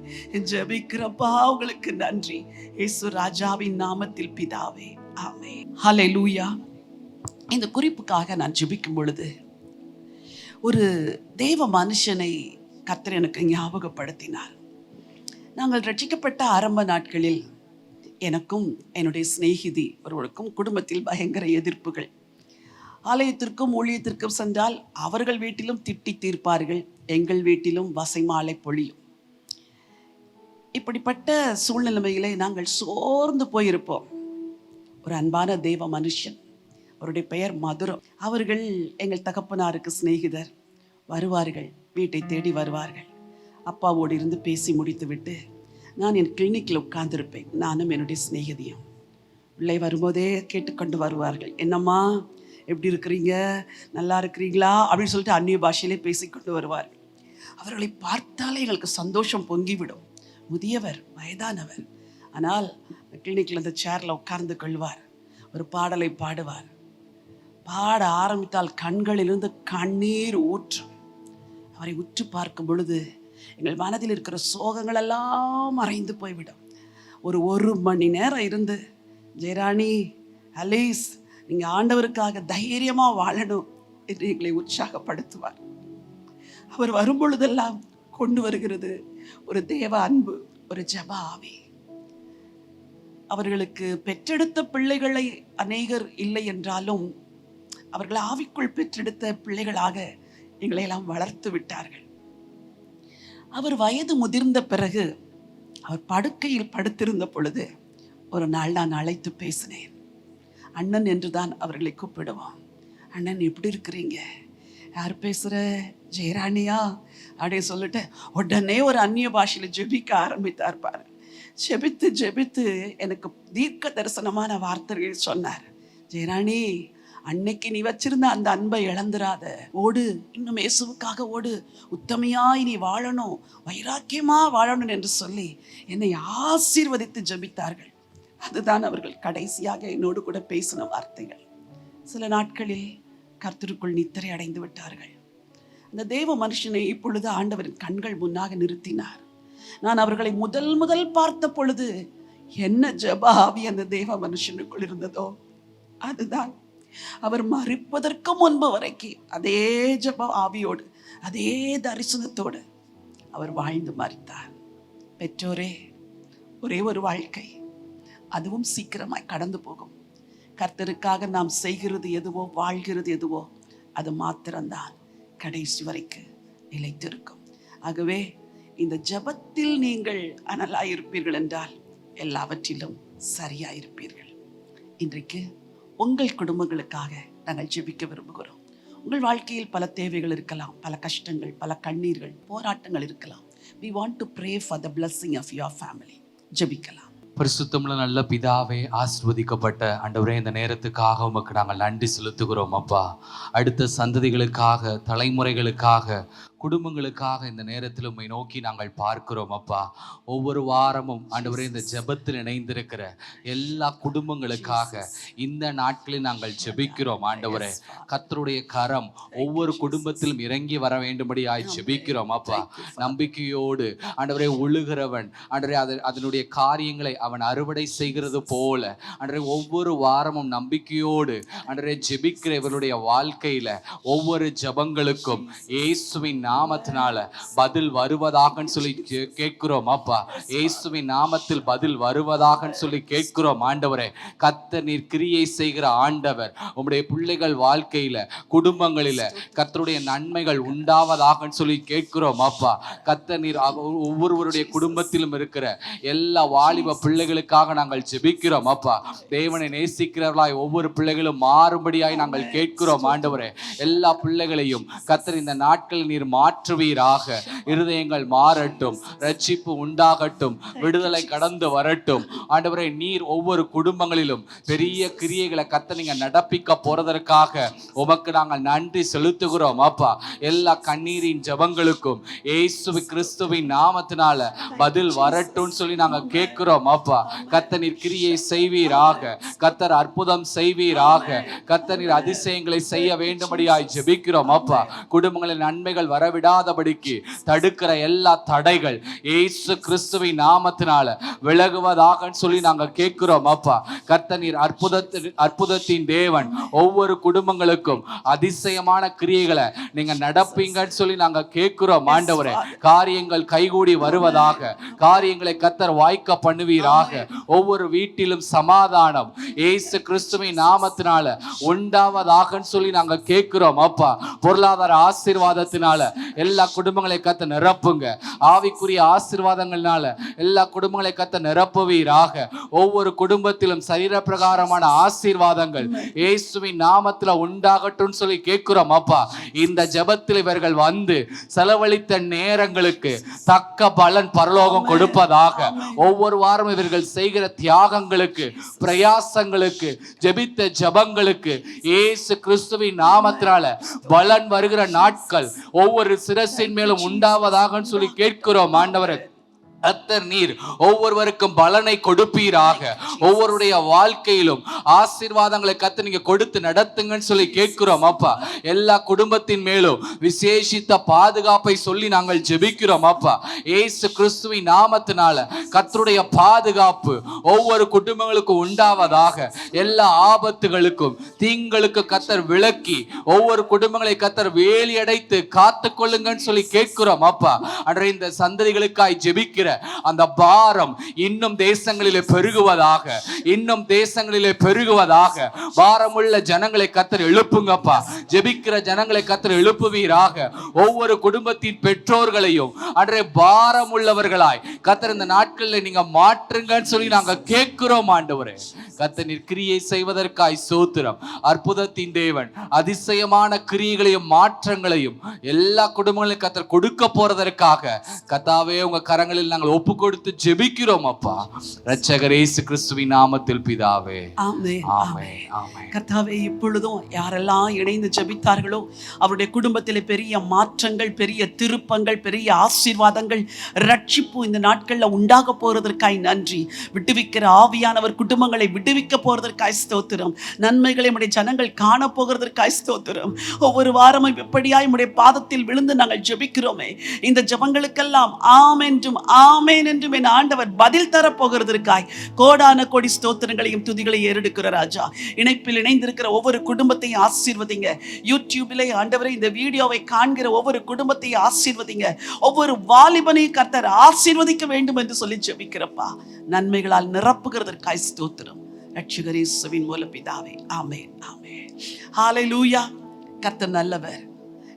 ஜெபிக்கிறப்பா. உங்களுக்கு நன்றி இயேசு ராஜாவின் நாமத்தில் பிதாவே, ஆமென். ஹல்லேலூயா. இந்த குறிப்புக்காக நான் ஜெபிக்கும் பொழுது ஒரு தேவ மனுஷனை கர்த்தர் எனக்கு ஞாபகப்படுத்தினார். நாங்கள் ரட்சிக்கப்பட்ட ஆரம்ப நாட்களில் எனக்கும் என்னுடைய சிநேகிதி ஒருவருக்கும் குடும்பத்தில் பயங்கர எதிர்ப்புகள். ஆலயத்திற்கும் ஊழியத்திற்கும் சென்றால் அவர்கள் வீட்டிலும் திட்டி தீர்ப்பார்கள், எங்கள் வீட்டிலும் வசைமாலை பொழியும். இப்படிப்பட்ட சூழ்நிலைமையிலே நாங்கள் சோர்ந்து போயிருப்போம். ஒரு அன்பான தேவ மனுஷன், அவருடைய பெயர் மதுரம். அவர்கள் எங்கள் தகப்பனாருக்கு சிநேகிதர். வருவார்கள், வீட்டை தேடி வருவார்கள். அப்பாவோடு இருந்து பேசி முடித்து விட்டு நான் என் கிளினிக்கில் உட்கார்ந்துருப்பேன், நானும் என்னுடைய சிநேகிதியும். உள்ளே வரும்போதே கேட்டுக்கொண்டு வருவார்கள், என்னம்மா எப்படி இருக்கிறீங்க, நல்லா இருக்கிறீங்களா அப்படின்னு சொல்லிட்டு அந்நிய பாஷையிலே பேசிக்கொண்டு வருவார்கள். அவர்களை பார்த்தாலே எங்களுக்கு சந்தோஷம் பொங்கிவிடும். முதியவர், வயதானவர், ஆனால் கிளினிக்கில் அந்த சேரில் உட்கார்ந்து கொள்வார். ஒரு பாடலை பாடுவார். பாட ஆரம்பித்தால் கண்களிலிருந்து கண்ணீர் ஊற்றும். அவரை உற்று பார்க்கும் பொழுது எங்கள் மனதில் இருக்கிற சோகங்கள் எல்லாம் மறைந்து போய்விடும். ஒரு மணி நேரம் இருந்து, ஜெயராணி, அலீஸ், நீங்கள் ஆண்டவருக்காக தைரியமாக வாழணும் என்று எங்களை உற்சாகப்படுத்துவார். அவர் வரும்பொழுதெல்லாம் கொண்டு வருகிறது ஒரு தேவ அன்பு, ஒரு ஜெப ஆவி. அவர்களுக்கு பெற்றெடுத்த பிள்ளைகளை அநேகர் இல்லை என்றாலும் அவர்கள் ஆவிக்குள் பெற்றெடுத்த பிள்ளைகளாக எங்களை எல்லாம் வளர்த்து விட்டார்கள். அவர் வயது முதிர்ந்த பிறகு அவர் படுக்கையில் படுத்திருந்த பொழுது ஒரு நாள் நான் அழைத்து பேசினேன். அண்ணன் என்று தான் அவர்களை கூப்பிடுவோம். அண்ணன் எப்படி இருக்கிறீங்க? யார் பேசுகிற? ஜெயராணியா அப்படின்னு சொல்லிட்டு உடனே ஒரு அந்நிய பாஷையில் ஜெபிக்க ஆரம்பித்தார் பாரு. ஜெபித்து ஜெபித்து எனக்கு தீர்க்க தரிசனமான வார்த்தைகள் சொன்னார். ஜெயராணி, அன்னைக்கு நீ வச்சிருந்த அந்த அன்பை இழந்துராத, ஓடு, இன்னும் இயேசுவுக்காக ஓடு, உத்தமையாய் நீ வாழணும், வைராக்கியமா வாழணும் என்று சொல்லி என்னை ஆசீர்வதித்து ஜெபித்தார்கள். அதுதான் அவர்கள் கடைசியாக என்னோடு கூட பேசின வார்த்தைகள். சில நாட்களில் கர்த்தருக்குள் நித்திரை அடைந்து விட்டார்கள். அந்த தேவ மனுஷனை இப்பொழுது ஆண்டவரின் கண்கள் முன்னாக நிறுத்தினார். நான் அவர்களை முதல் பார்த்த பொழுது என்ன ஜெப ஆவி அந்த தேவ மனுஷனுக்குள் இருந்ததோ அதுதான் அவர் மரிப்பதற்கு முன்பு வரைக்கும் அதே ஜெப ஆவியோடு அதே தரிசனத்தோடு அவர் வாழ்ந்து மரித்தார். பெற்றோரே, ஒரே ஒரு வாழ்க்கை, அதுவும் சீக்கிரமாய் கடந்து போகும். கர்த்தருக்காக நாம் செய்கிறது எதுவோ, வாழ்கிறது எதுவோ, அது மாத்திரம்தான் கடைசி வரைக்கும் நிலைத்திருக்கும். ஆகவே இந்த ஜெபத்தில் நீங்கள் அனலாயிருப்பீர்கள் என்றால் எல்லாவற்றிலும் சரியாயிருப்பீர்கள். இன்றைக்கு உங்கள் குடும்பங்களுக்காக நாங்கள் ஜெபிக்க விரும்புகிறோம். உங்கள் வாழ்க்கையில் பல தேவைகள் இருக்கலாம், பல கஷ்டங்கள், பல கண்ணீர்கள், போராட்டங்கள் இருக்கலாம். We want to pray for the blessing of your family. ஜெபிக்கலாம். பரிசுத்தமுள்ள நல்ல பிதாவே, ஆசீர்வதிக்கப்பட்ட ஆண்டவரே, இந்த நேரத்துக்காக உமக்கு நாங்கள் நன்றி செலுத்துகிறோம் அப்பா. அடுத்த சந்ததிகளுக்காக, தலைமுறைகளுக்காக, குடும்பங்களுக்காக இந்த நேரத்தில் உம்மை நோக்கி நாங்கள் பார்க்கிறோம் அப்பா. ஒவ்வொரு வாரமும் ஆண்டவரே இந்த ஜெபத்தில் இணைந்திருக்கிற எல்லா குடும்பங்களுக்காக இந்த நாட்களில் நாங்கள் ஜெபிக்கிறோம் ஆண்டவரே. கர்த்தருடைய கரம் ஒவ்வொரு குடும்பத்திலும் இறங்கி வர வேண்டும்படியாய் ஜெபிக்கிறோம் அப்பா. நம்பிக்கையோடு ஆண்டவரே உழுகிறவன் ஆண்டவரே அதனுடைய காரியங்களை அவன் அறுவடை செய்கிறது போல ஆண்டவரே ஒவ்வொரு வாரமும் நம்பிக்கையோடு ஆண்டவரே ஜெபிக்கிற இவருடைய வாழ்க்கையில ஒவ்வொரு ஜெபங்களுக்கும் இயேசுவின் நாமத்தினால பதில் வருவதாக சொல்லி கேட்கிறோம் அப்பா. இயேசுவின் நாமத்தில் பதில் வருவதாக சொல்லி கேட்கிறோம் ஆண்டவரே. கர்த்தர் நீர் கிரியை செய்கிற ஆண்டவர். உம்முடைய பிள்ளைகள் வாழ்க்கையில, குடும்பங்களில கர்த்தருடைய நன்மைகள் உண்டாவதாக சொல்லி கேட்கிறோம் அப்பா. கர்த்தர் நீர் ஒவ்வொருவருடைய குடும்பத்திலும் இருக்கிற எல்லா வாலிப பிள்ளைகளுக்காக நாங்கள் ஜெபிக்கிறோம் அப்பா. தேவனை நேசிக்கிறவர்களாய் ஒவ்வொரு பிள்ளைகளும் மாறும்படியாய் நாங்கள் கேட்கிறோம் ஆண்டவரே. எல்லா பிள்ளைகளையும் கர்த்தர் இந்த நாட்களில் நீர் மாற்றுவீராக. இருதயங்கள் மாறட்டும், ரட்சிப்பு உண்டாகட்டும், விடுதலை கடந்து வரட்டும் ஆண்டவரே. நீர் ஒவ்வொரு குடும்பங்களிலும் பெரிய கிரியைகளை கர்த்தர் நீங்க நடப்பிக்க போறதற்காக உமக்கு நாங்கள் நன்றி செலுத்துகிறோம் அப்பா. எல்லா கண்ணீரின் ஜெபங்களுக்கும் இயேசு கிறிஸ்துவின் நாமத்தினால பதில் வரட்டும் சொல்லி நாங்கள் கேட்கிறோம் அப்பா. கர்த்தர் நீர் கிரியை செய்வீராக, கர்த்தர் அற்புதம் செய்வீராக, கர்த்தர் நீர் அதிசயங்களை செய்ய வேண்டும்படியாய் ஜெபிக்கிறோம் அப்பா. குடும்பங்களின் நன்மைகள் வரவிடாதபடிக்கு தடுக்கிற எல்லா தடைகள் இயேசு கிறிஸ்துவின் நாமத்தினால விலகுவதாக சொல்லி நாங்கள் கேட்கிறோம் அப்பா. கர்த்தர் நீர் அற்புதத்தின் தேவன். ஒவ்வொரு குடும்பங்களுக்கும் அதிசயமான கிரியைகளை நீங்க நடப்பீங்கன்னு சொல்லி நாங்கள் கேட்கிறோம் ஆண்டவரே. காரியங்கள் கைகூடி வருவதாக, காரியங்களை கர்த்தர் வாய்க்க பண்ணுவீராக. ஒவ்வொரு வீட்டிலும் சமாதானம் இயேசு கிறிஸ்துவின் நாமத்தினால உண்டாவதாக சொல்லி நாங்கள் கேட்கிறோம் அப்பா. பொருளாதார ஆசீர்வாதத்தினால எல்லா குடும்பங்களை கத்த நிரப்புங்க. ஆவிக்குரிய ஆசீர்வாதங்கள்னால எல்லா குடும்பங்களை கத்த நிரப்புவீராக. ஒவ்வொரு குடும்பத்திலும் சரீர பிரகாரமான ஆசீர்வாதங்கள் இயேசுவின் நாமத்துல உண்டாகட்டும் சொல்லி கேட்கிறோம் அப்பா. இந்த ஜெபத்தில் இவர்கள் வந்து செலவழித்த நேரங்களுக்கு தக்க பலன் பரலோகம் கொடுப்பதாக. ஒவ்வொரு வாரம் இவர்கள் செய்கிற தியாகங்களுக்கு, பிரயாசங்களுக்கு, ஜெபித்த ஜெபங்களுக்கு இயேசு கிறிஸ்துவின் நாமத்தினால பலன் வருகிற நாட்கள் ஒவ்வொரு சிரசின் மேலும் உண்டாவதாக சொல்லி கேட்கிறோம் ஆண்டவரே. கர்த்தர் நீர் ஒவ்வொருவருக்கும் பலனை கொடுப்பீராக. ஒவ்வொருடைய வாழ்க்கையிலும் ஆசீர்வாதங்களை கர்த்தர் நீங்க கொடுத்து நடத்துங்கன்னு சொல்லி கேட்கிறோம் அப்பா. எல்லா குடும்பத்தின் மேலும் விசேஷித்த பாதுகாப்பை சொல்லி நாங்கள் ஜெபிக்கிறோம் அப்பா. இயேசு கிறிஸ்துவின் நாமத்தினால கர்த்தருடைய பாதுகாப்பு ஒவ்வொரு குடும்பங்களுக்கும் உண்டாவதாக. எல்லா ஆபத்துகளுக்கும் தீங்களுக்கு கர்த்தர் விலக்கி ஒவ்வொரு குடும்பங்களை கர்த்தர் வேலி அடைத்து காத்து கொள்ளுங்கன்னு சொல்லி கேட்கிறோம் அப்பா. அன்றைய இந்த சந்ததிகளுக்காய் ஜெபிக்கிற அந்த பாரம் இன்னும் தேசங்களிலே பெருகுவதாக, இன்னும் தேசங்களிலே பெருகுவதாக. பாரமுள்ள ஜனங்களை கர்த்தர் எழுப்புங்கப்பா. ஜெபிக்கிற ஜனங்களை கர்த்தர் எழுப்புவீராக. ஒவ்வொரு குடும்பத்தின் பெற்றோர்களையும் அன்றே பாரம் உள்ளவர்களாய் கர்த்தர் இந்த நாட்களில் நீங்க மாற்றுங்கன்னு சொல்லி நாங்க கேட்கிறோம் ஆண்டவரே. கர்த்தர் நீர் கிரியை செய்வதற்காய் ஸ்தோத்திரம். அற்புதத்தின் தேவன், அதிசயமான கிரியைகளையும் மாற்றங்களையும் எல்லா குடும்பங்களையும் கர்த்தர் கொடுக்க போறதற்காக கர்த்தாவே உங்க கரங்களில் நாங்கள் ஒப்பு கொடுத்து ஜெபிக்கிறோம் அப்பா. இரட்சகர் இயேசு கிறிஸ்துவின் நாமத்தில் பிதாவே, ஆமென். ஆமென், ஆமென். கர்த்தாவே, இப்பொழுதும் யாரெல்லாம் இணைந்து ஜெபித்தார்களோ அவருடைய குடும்பத்தில் பெரிய மாற்றங்கள், பெரிய திருப்பங்கள், பெரிய ஆசீர்வாதங்கள், ரட்சிப்பு இந்த நாட்களில் உண்டாக போறதற்காய் நன்றி. விடுவிக்கிற ஆவியானவர் குடும்பங்களை விடுவிக்க போறதற்காய் ஸ்தோத்திரம். நன்மைகளை நம்முடைய ஜனங்கள் காண போகிறதற்காய் ஸ்தோத்திரம். ஒவ்வொரு வாரமும் எப்படியாய் நம்முடைய பாதத்தில் விழுந்து நாங்கள் ஜெபிக்கிறோமே, இந்த ஜெபங்களுக்கெல்லாம் ஆமென் என்றும் ஆமென் என்றும் என் ஆண்டவர் பதில் தரப்போகிறதற்காய் கோடான கோடி ஸ்தோத்திரங்களையும் துதிகளையும் ஏறெடுக்கிற ராஜா. இணைப்பில் இணைந்திருக்கிற ஒவ்வொரு குடும்பத்தையும் ஆசீர்வதிங்க. யூடியூபிலே ஆண்டவரை இந்த வீடியோவை காண்கிற ஒவ்வொரு குடும்பத்தையும் ஆசீர்வதிங்க. ஒவ்வொரு வாலிபனையும் கர்த்தர் ஆசீர்வதிக்க வேண்டும் என்று சொல்லி ஜெபிக்கிறப்பா. நன்மைகளால் நிரப்புகிறதற்காய் ஸ்தோத்திரம். ரட்சகர் இயேசுவின் மூலம் பிதாவே, ஆமென், ஆமென். ஹல்லேலூயா. கர்த்தர் நல்லவர்.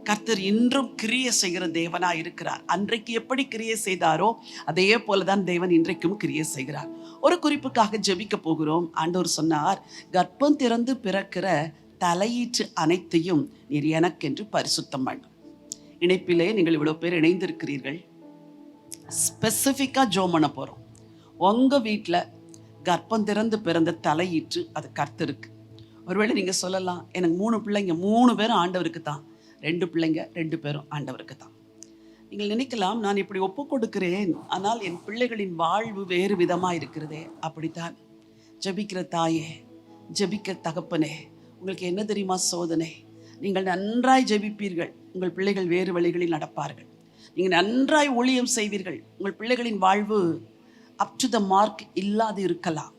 கர்த்தர் இன்றும் கிரியை செய்கிற தேவனாய் இருக்கிறார். அன்றைக்கு எப்படி கிரியை செய்தாரோ அதே போலதான் தேவன் இன்றைக்கும் கிரியை செய்கிறார். ஒரு குறிப்புக்காக ஜெபிக்க போகிறோம். ஆண்டவர் சொன்னார், கர்ப்பம் திறந்து பிறக்கிற தலையீற்று அனைத்தையும் நீர் எனக்கென்று பரிசுத்தம் பண்ணு. இணைப்பிலே நீங்கள் இவ்வளவு பேர் இணைந்திருக்கிறீர்கள். ஸ்பெசிஃபிக்காக ஜோம் பண்ண போகிறோம். உங்கள் வீட்டில் கர்ப்பம் திறந்து பிறந்த தலையீற்று அது கர்த்தருக்கு. ஒருவேளை நீங்கள் சொல்லலாம், எனக்கு 3 பிள்ளைங்க, 3 பேரும் ஆண்டவருக்கு தான், 2 பிள்ளைங்க 2 பேரும் ஆண்டவருக்கு தான். நீங்கள் நினைக்கலாம், நான் இப்படி ஒப்பு கொடுக்கிறேன், ஆனால் என் பிள்ளைகளின் வாழ்வு வேறு விதமாக இருக்கிறதே. அப்படித்தான். ஜெபிக்கிற தாயே, ஜெபிக்கிற தகப்பனே, உங்களுக்கு என்ன தெரியுமா சோதனை? நீங்கள் நன்றாய் ஜெபிப்பீர்கள், உங்கள் பிள்ளைகள் வேறு வழிகளில் நடப்பார்கள். நீங்கள் நன்றாய் ஊழியம் செய்வீர்கள், உங்கள் பிள்ளைகளின் வாழ்வு அப் டு த மார்க் இல்லாது இருக்கலாம்.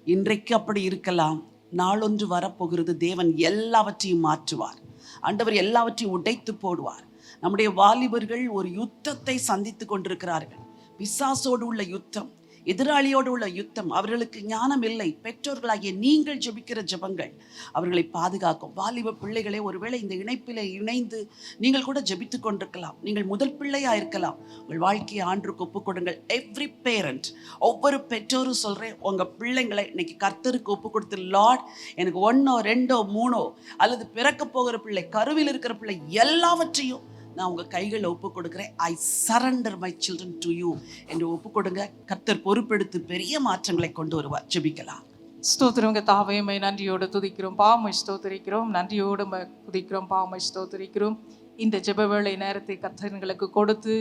இன்றைக்கு அப்படி இருக்கலாம், நாளொன்று வரப்போகிறது. தேவன் எல்லாவற்றையும் மாற்றுவார். ஆண்டவர் எல்லாவற்றையும் உடைத்து போடுவார். நம்முடைய வாலிபர்கள் ஒரு யுத்தத்தை சந்தித்து கொண்டிருக்கிறார்கள். பிசாசோடு உள்ள யுத்தம், எதிராளியோடு உள்ள யுத்தம். அவர்களுக்கு ஞானம் இல்லை. பெற்றோர்களாகிய நீங்கள் ஜெபிக்கிற ஜெபங்கள் அவர்களை பாதுகாக்கும். வாலிப பிள்ளைகளே, ஒருவேளை இந்த இணைப்பிலே இணைந்து நீங்கள் கூட ஜெபித்து கொண்டிருக்கலாம். நீங்கள் முதல் பிள்ளையா இருக்கலாம். உங்கள் வாழ்க்கையை ஆண்டவருக்கு ஒப்பு கொடுங்கள். எவ்ரி பேரண்ட், ஒவ்வொரு பெற்றோரும் சொல்றேன், உங்க பிள்ளைங்களை இன்னைக்கு கர்த்தருக்கு ஒப்பு கொடுத்து, லார்ட், எனக்கு 1 2 3 அல்லது பிறக்க போகிற பிள்ளை, கருவில் இருக்கிற பிள்ளை எல்லாவற்றையும் நான் உங்கள் கைகளில் ஒப்பு கொடுக்குறேன். ஐ surrender my children to you என்று ஒப்பு கொடுங்க. கர்த்தர் பொறுப்பெடுத்து பெரிய மாற்றங்களை கொண்டு வருவார். ஜெபிக்கலாம். ஸ்தோத்திரங்க தாவையுமை நன்றியோடு துதிக்கிறோம், பாவமை ஸ்தோத்திரிக்கிறோம். நன்றியோடு துதிக்கிறோம், பாவமை ஸ்தோத்திரிக்கிறோம். இந்த ஜெப வேளை நேரத்தை கர்த்தர்களுக்கு கொடுத்து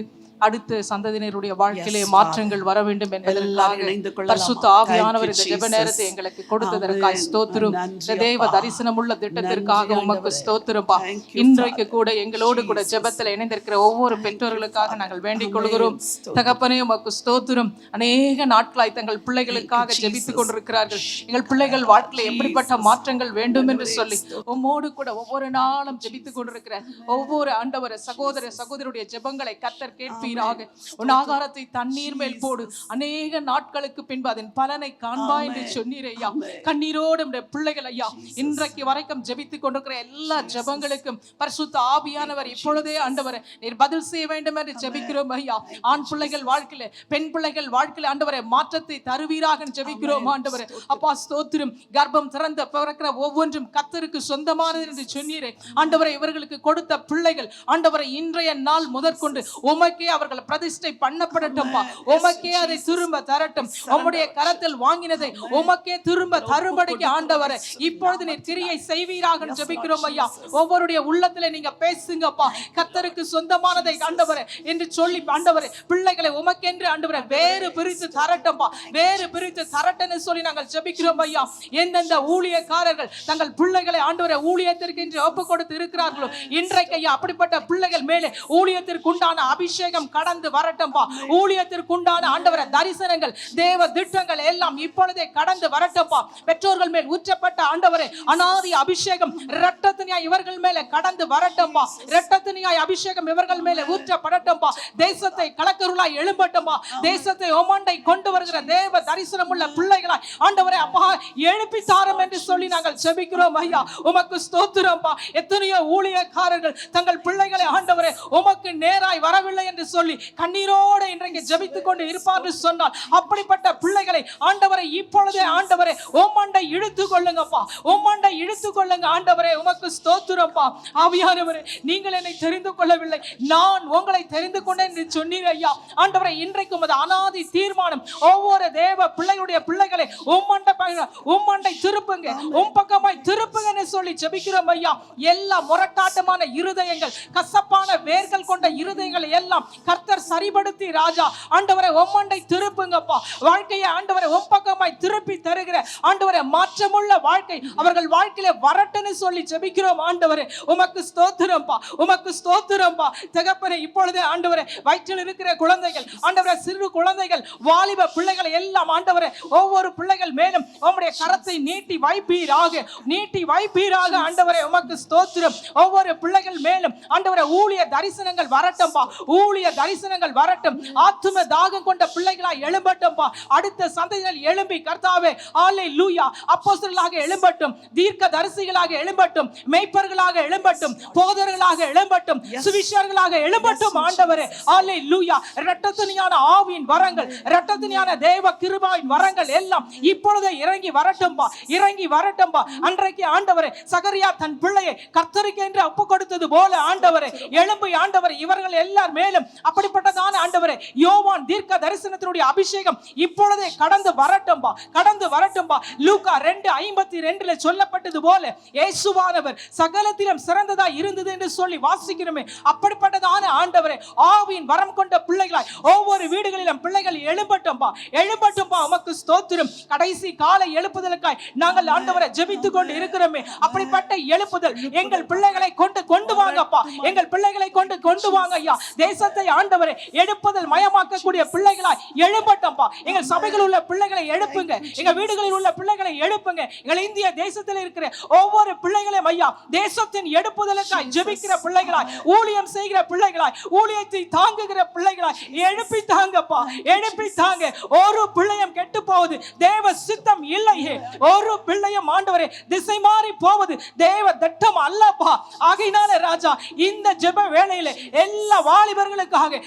அடுத்த சந்ததியினருடைய வாழ்க்கையிலே மாற்றங்கள் வர வேண்டும் என்பதற்காக பரிசுத்த ஆவியானவர் இந்த ஜெப நேரத்தை எங்களுக்கு கொடுத்ததற்காக ஸ்தோத்திரம். இந்த தேவ தரிசனமுள்ள திட்டத்திற்காக உமக்கு ஸ்தோத்திரம்பா. இன்றைக்கு கூட எங்களோடு கூட ஜெபத்தில் இணைந்திருக்கிற ஒவ்வொரு பெற்றோர்களுக்காக நாங்கள் வேண்டிக் கொள்கிறோம். தகப்பனே, உமக்கு ஸ்தோத்திரம். அநேக நாட்களாய் தங்கள் பிள்ளைகளுக்காக ஜெபித்துக் கொண்டிருக்கிறார்கள். எங்கள் பிள்ளைகள் வாழ்க்கையில எப்படிப்பட்ட மாற்றங்கள் வேண்டும் என்று சொல்லி உம்மோடு கூட ஒவ்வொரு நாளும் ஜெபித்துக் கொண்டிருக்கிற ஒவ்வொரு ஆண்டவர சகோதர சகோதரியுடைய ஜெபங்களை கர்த்தர் கேட்பீராக. உன் ஆகாரத்தை தண்ணீர் மேல் போடு, அநேக நாட்களுக்கு பின்பு அதன் பலனை காண்பா என்று சொன்னீர் ஐயா. கண்ணீரோடு பிள்ளைகள் ஐயா இன்றைக்கு வரைக்கும் ஜெபித்துக் கொண்டிருக்கிற எல்லா ஜெபங்களுக்கும் பரிசுத்த ஆவியானவர் இப்பொழுதே ஆண்டவரை நீர் பதில் செய்ய வேண்டும் என்று ஜெபிக்கிறோம் ஐயா. ஆண் பிள்ளைகள் வாழ்க்கையில, பெண் பிள்ளைகள் வாழ்க்கையில ஆண்டவரை மாற்றத்தை தருவீராக ஜெபிக்கிறோம் ஆண்டவரை. அப்பா ஸ்தோத்திரம். கர்ப்பம் திறந்த பிறக்கிற ஒவ்வொன்றும் கர்த்தருக்கு சொந்தமானது என்று சொன்னீரே ஆண்டவரை. இவர்களுக்கு கொடுத்த பிள்ளைகள் ஆண்டவரை இன்றைய நாள் முதற்கொண்டு உமக்கே அவர்கள் பிரதிஷ்டை பண்ணப்படட்டும்பா. உமக்கே அதை திரும்ப தரட்டும். உம்முடைய கரத்தில் வாங்கினதை உமக்கே திரும்ப தரும்படிக்கு ஆண்டவரை இப்பொழுது நீர் கிரியை செய்வீராக ஜெபிக்கிறோம் ஐயா. ஒவ்வொருடைய உள்ளத்திலே நீங்க பேசுங்கப்பா. கர்த்தருக்கு சொந்தமானதை ஆண்டவரே என்று சொல்லி ஆண்டவரே பிள்ளைகளை உமக்கென்று ஆண்டவரே வேறு பிரித்து தரட்டும்பா. வேறு பிரித்து தரட்டுன்னு சொல்லி நாங்கள் ஜெபிக்கிறோம் ஐயா. எந்தெந்த ஊழியக்காரர்கள் தங்கள் பிள்ளைகளை ஆண்டவரே ஊழியத்திற்கு என்று ஒப்பு கொடுத்து இருக்கிறார்களோ இன்றைக்கு ஐயா அப்படிப்பட்ட பிள்ளைகள் மேலே ஊழியத்திற்கு உண்டான அபிஷேகம் கடந்து வரட்டும்பா. ஊழியத்திற்குண்டான ஆண்டவரே தரிசனங்கள், தேவ திட்டங்கள் எல்லாம் இப்பொழுதே கடந்து வரட்டும்பா. பெற்றோர்கள் மேல் ஊற்றப்பட்ட ஆண்டவரே அனாதி அபிஷேகம் இரட்டத்தினாய் இவர்கள் மேலே கடந்து வரட்டும்பா. இரட்டத்தினாய் அபிஷேகம் இவர்கள் மேலே ஊற்றப்படட்டும்பா. தேசத்தை கலக்கருளாய் எழும்பட்டும்பா. தேசத்தை ஓமாண்டை கொண்டு வருகிற தேவ தரிசனம் உள்ள பிள்ளைகளாய் ஆண்டவரே அப்பா எழுப்பி தாரும் என்று சொல்லி நாங்கள் ஜெபிக்கிறோம் ஐயா. உமக்கு ஸ்தோத்திரம்பா. எத்தனையோ ஊழியக்காரர்கள் தங்கள் பிள்ளைகளை ஆண்டவரே உமக்கு நேராய் வரவில்லை என்று சொல்லி கண்ணீரோடு இன்றைக்கு ஜெபித்துக் கொண்டு இருப்பார் சொன்னால், அப்படிப்பட்ட பிள்ளைகளை ஆண்டவரை இப்பொழுதே ஆண்டவரே ஓமாண்டை இழுத்து கொள்ளுங்கப்பா. ஓமாண்டை இழுத்து கொள்ளுங்க ஆண்டவரே. உமக்கு ஸ்தோத்திரம்பா. ஆவியானவரே, நீங்கள் என்னை தெரிந்து கொள்ளவில்லை, நான் உங்களை தெரிந்து கொண்டேன் என்று சொன்னீர் ஐயா. ஆண்டவரே, இன்றைக்கு உமது அனாதி தீர்மானம் ஒவ்வொரு தேவ பிள்ளைகளுடைய பிள்ளைகளை உம்மண்டை திருப்புங்க, உம் பக்கமாய் திருப்புங்க என்று சொல்லி ஜெபிக்கிறோம் ஐயா. எல்லா முரட்டாட்டமான இருதயங்கள், கசப்பான வேர்கள் கொண்ட இருதயங்களை எல்லாம் கர்த்தர் சரிபடுத்தி ராஜா ஆண்டவரை உம்மண்டை திருப்புங்கப்பா. வாழ்க்கையை ஆண்டவரை உம் பக்கமாய் திருப்பி தருகிற ஆண்டவரை மாற்றமுள்ள வாழ்க்கை அவர்கள் வாழ்க்கையில வரட்டுன்னு சொல்லி ஜெபிக்கிறோம் ஆண்டவரே. உமக்கு ஸ்தோத்திரம்பா. உமக்கு ஸ்தோத்திரம்பா. தகப்பனே, இப்பொழுதே ஆண்டவரே வயிற்றில் இருக்கிற குழந்தைகள் ஆண்டவரே, சிறு குழந்தைகள், வாலிப பிள்ளைகளை எல்லாம் ஆண்டவரே ஒவ்வொரு பிள்ளைகள் மேலும் உம்முடைய கரத்தை நீட்டி வைப்பீராக, நீட்டி வைப்பீராக ஆண்டவரே. உமக்கு ஸ்தோத்திரம். ஒவ்வொரு பிள்ளைகள் மேலும் ஆண்டவரே ஊழிய தரிசனங்கள் வரட்டும்பா. ஊழிய தரிசனங்கள் வரட்டும். ஆத்தும தாகம் கொண்ட பிள்ளைகளாய் எழும்பட்டும்பா. அடுத்த சந்ததிகள் எழும்பி கர்த்தாவே அல்லேலூயா அப்போஸ்தலர்களாக எழும்பட்டும், தீர்க்க தரிசிகளாக எழும்பட்டும், மேய்ப்பர்களாக எழும்பட்டும், போதகர்களாக எழும்பட்டும், சுவிசேஷகர்களாக எழும்பட்டும் ஆண்டவரே. அல்லேலூயா. இரட்டத்தினியான ஆவியின் வரங்கள், இரட்டத்தினியான தேவ கிருபையின் வரங்கள் எல்லாம் இப்பொழுதே இறங்கி வரட்டும்பா. இறங்கி வரட்டும்பா. அன்றைக்கு ஆண்டவரே சகரியா தன் பிள்ளையை கர்த்தருக்கு என்று ஒப்பு கொடுத்தது போல ஆண்டவரே எழும்பு ஆண்டவரே இவர்கள் எல்லார் மேலும் அப்படிப்பட்டதான ஆண்டவரே யோவான் தீர்க்க தரிசனத்தினுடைய அபிஷேகம் இப்பொழுதே கடந்து வரட்டும்பா. கடந்து வரட்டும்பா. லூக்கா 2:52 சொல்லப்பட்டது போல இயேசுவானவர் சகலத்திலும் சிறந்ததாய் இருந்தது என்று சொல்லி வாசிக்கிறோமே. அப்படிப்பட்டதான ஆண்டவரே ஆவியின் வரம் கொண்ட பிள்ளைகளாய் ஒவ்வொரு வீடுகளிலும் பிள்ளைகள் எழும்பட்டும்பா. எழும்பட்டும்பா. உமக்கு ஸ்தோத்திரம். கடைசி காலை எழுப்புதலுக்காய் நாங்கள் ஆண்டவரை ஜெபித்துக் கொண்டு இருக்கிறோமே. அப்படிப்பட்ட எழுப்புதல் எங்கள் பிள்ளைகளை கொண்டு வாங்கப்பா. எங்கள் பிள்ளைகளை கொண்டு வாங்க ஐயா. தேசத்தை ஆண்டவரை எழுப்புதல் மயமாக்கக்கூடிய பிள்ளைகளாய் எழும்பட்டம்பா. எங்கள் சபைகளில் உள்ள பிள்ளைகளை எழுப்புங்க. எங்கள் வீடுகளில் உள்ள பிள்ளைகளை எழுப்புங்க. எங்கள் இந்திய தேசத்தில் இருக்கிற ஒவ்வொரு பிள்ளைகளையும் ஐயா தேசத்தின் எழுப்புதலுக்காய் ஜெபிக்கிற பிள்ளைகளாய், ஊழியம் செய்கிற பிள்ளைகளாய், ஊழியத்தை தாங்குகிற பிள்ளைகளாய் எழுப்பி தாங்கப்பா. எழுப்பி தாங்க. ஒரு பிள்ளையும் கெட்டு போவது தேவ சித்தம் இல்லையே. ஒரு பிள்ளையும் ஆண்டவரே திசை மாறி போவது தேவ திட்டம் அல்லப்பா. ஆகையினால ராஜா இந்த ஜெப வேளையில எல்லா வாலிபர்களுக்காக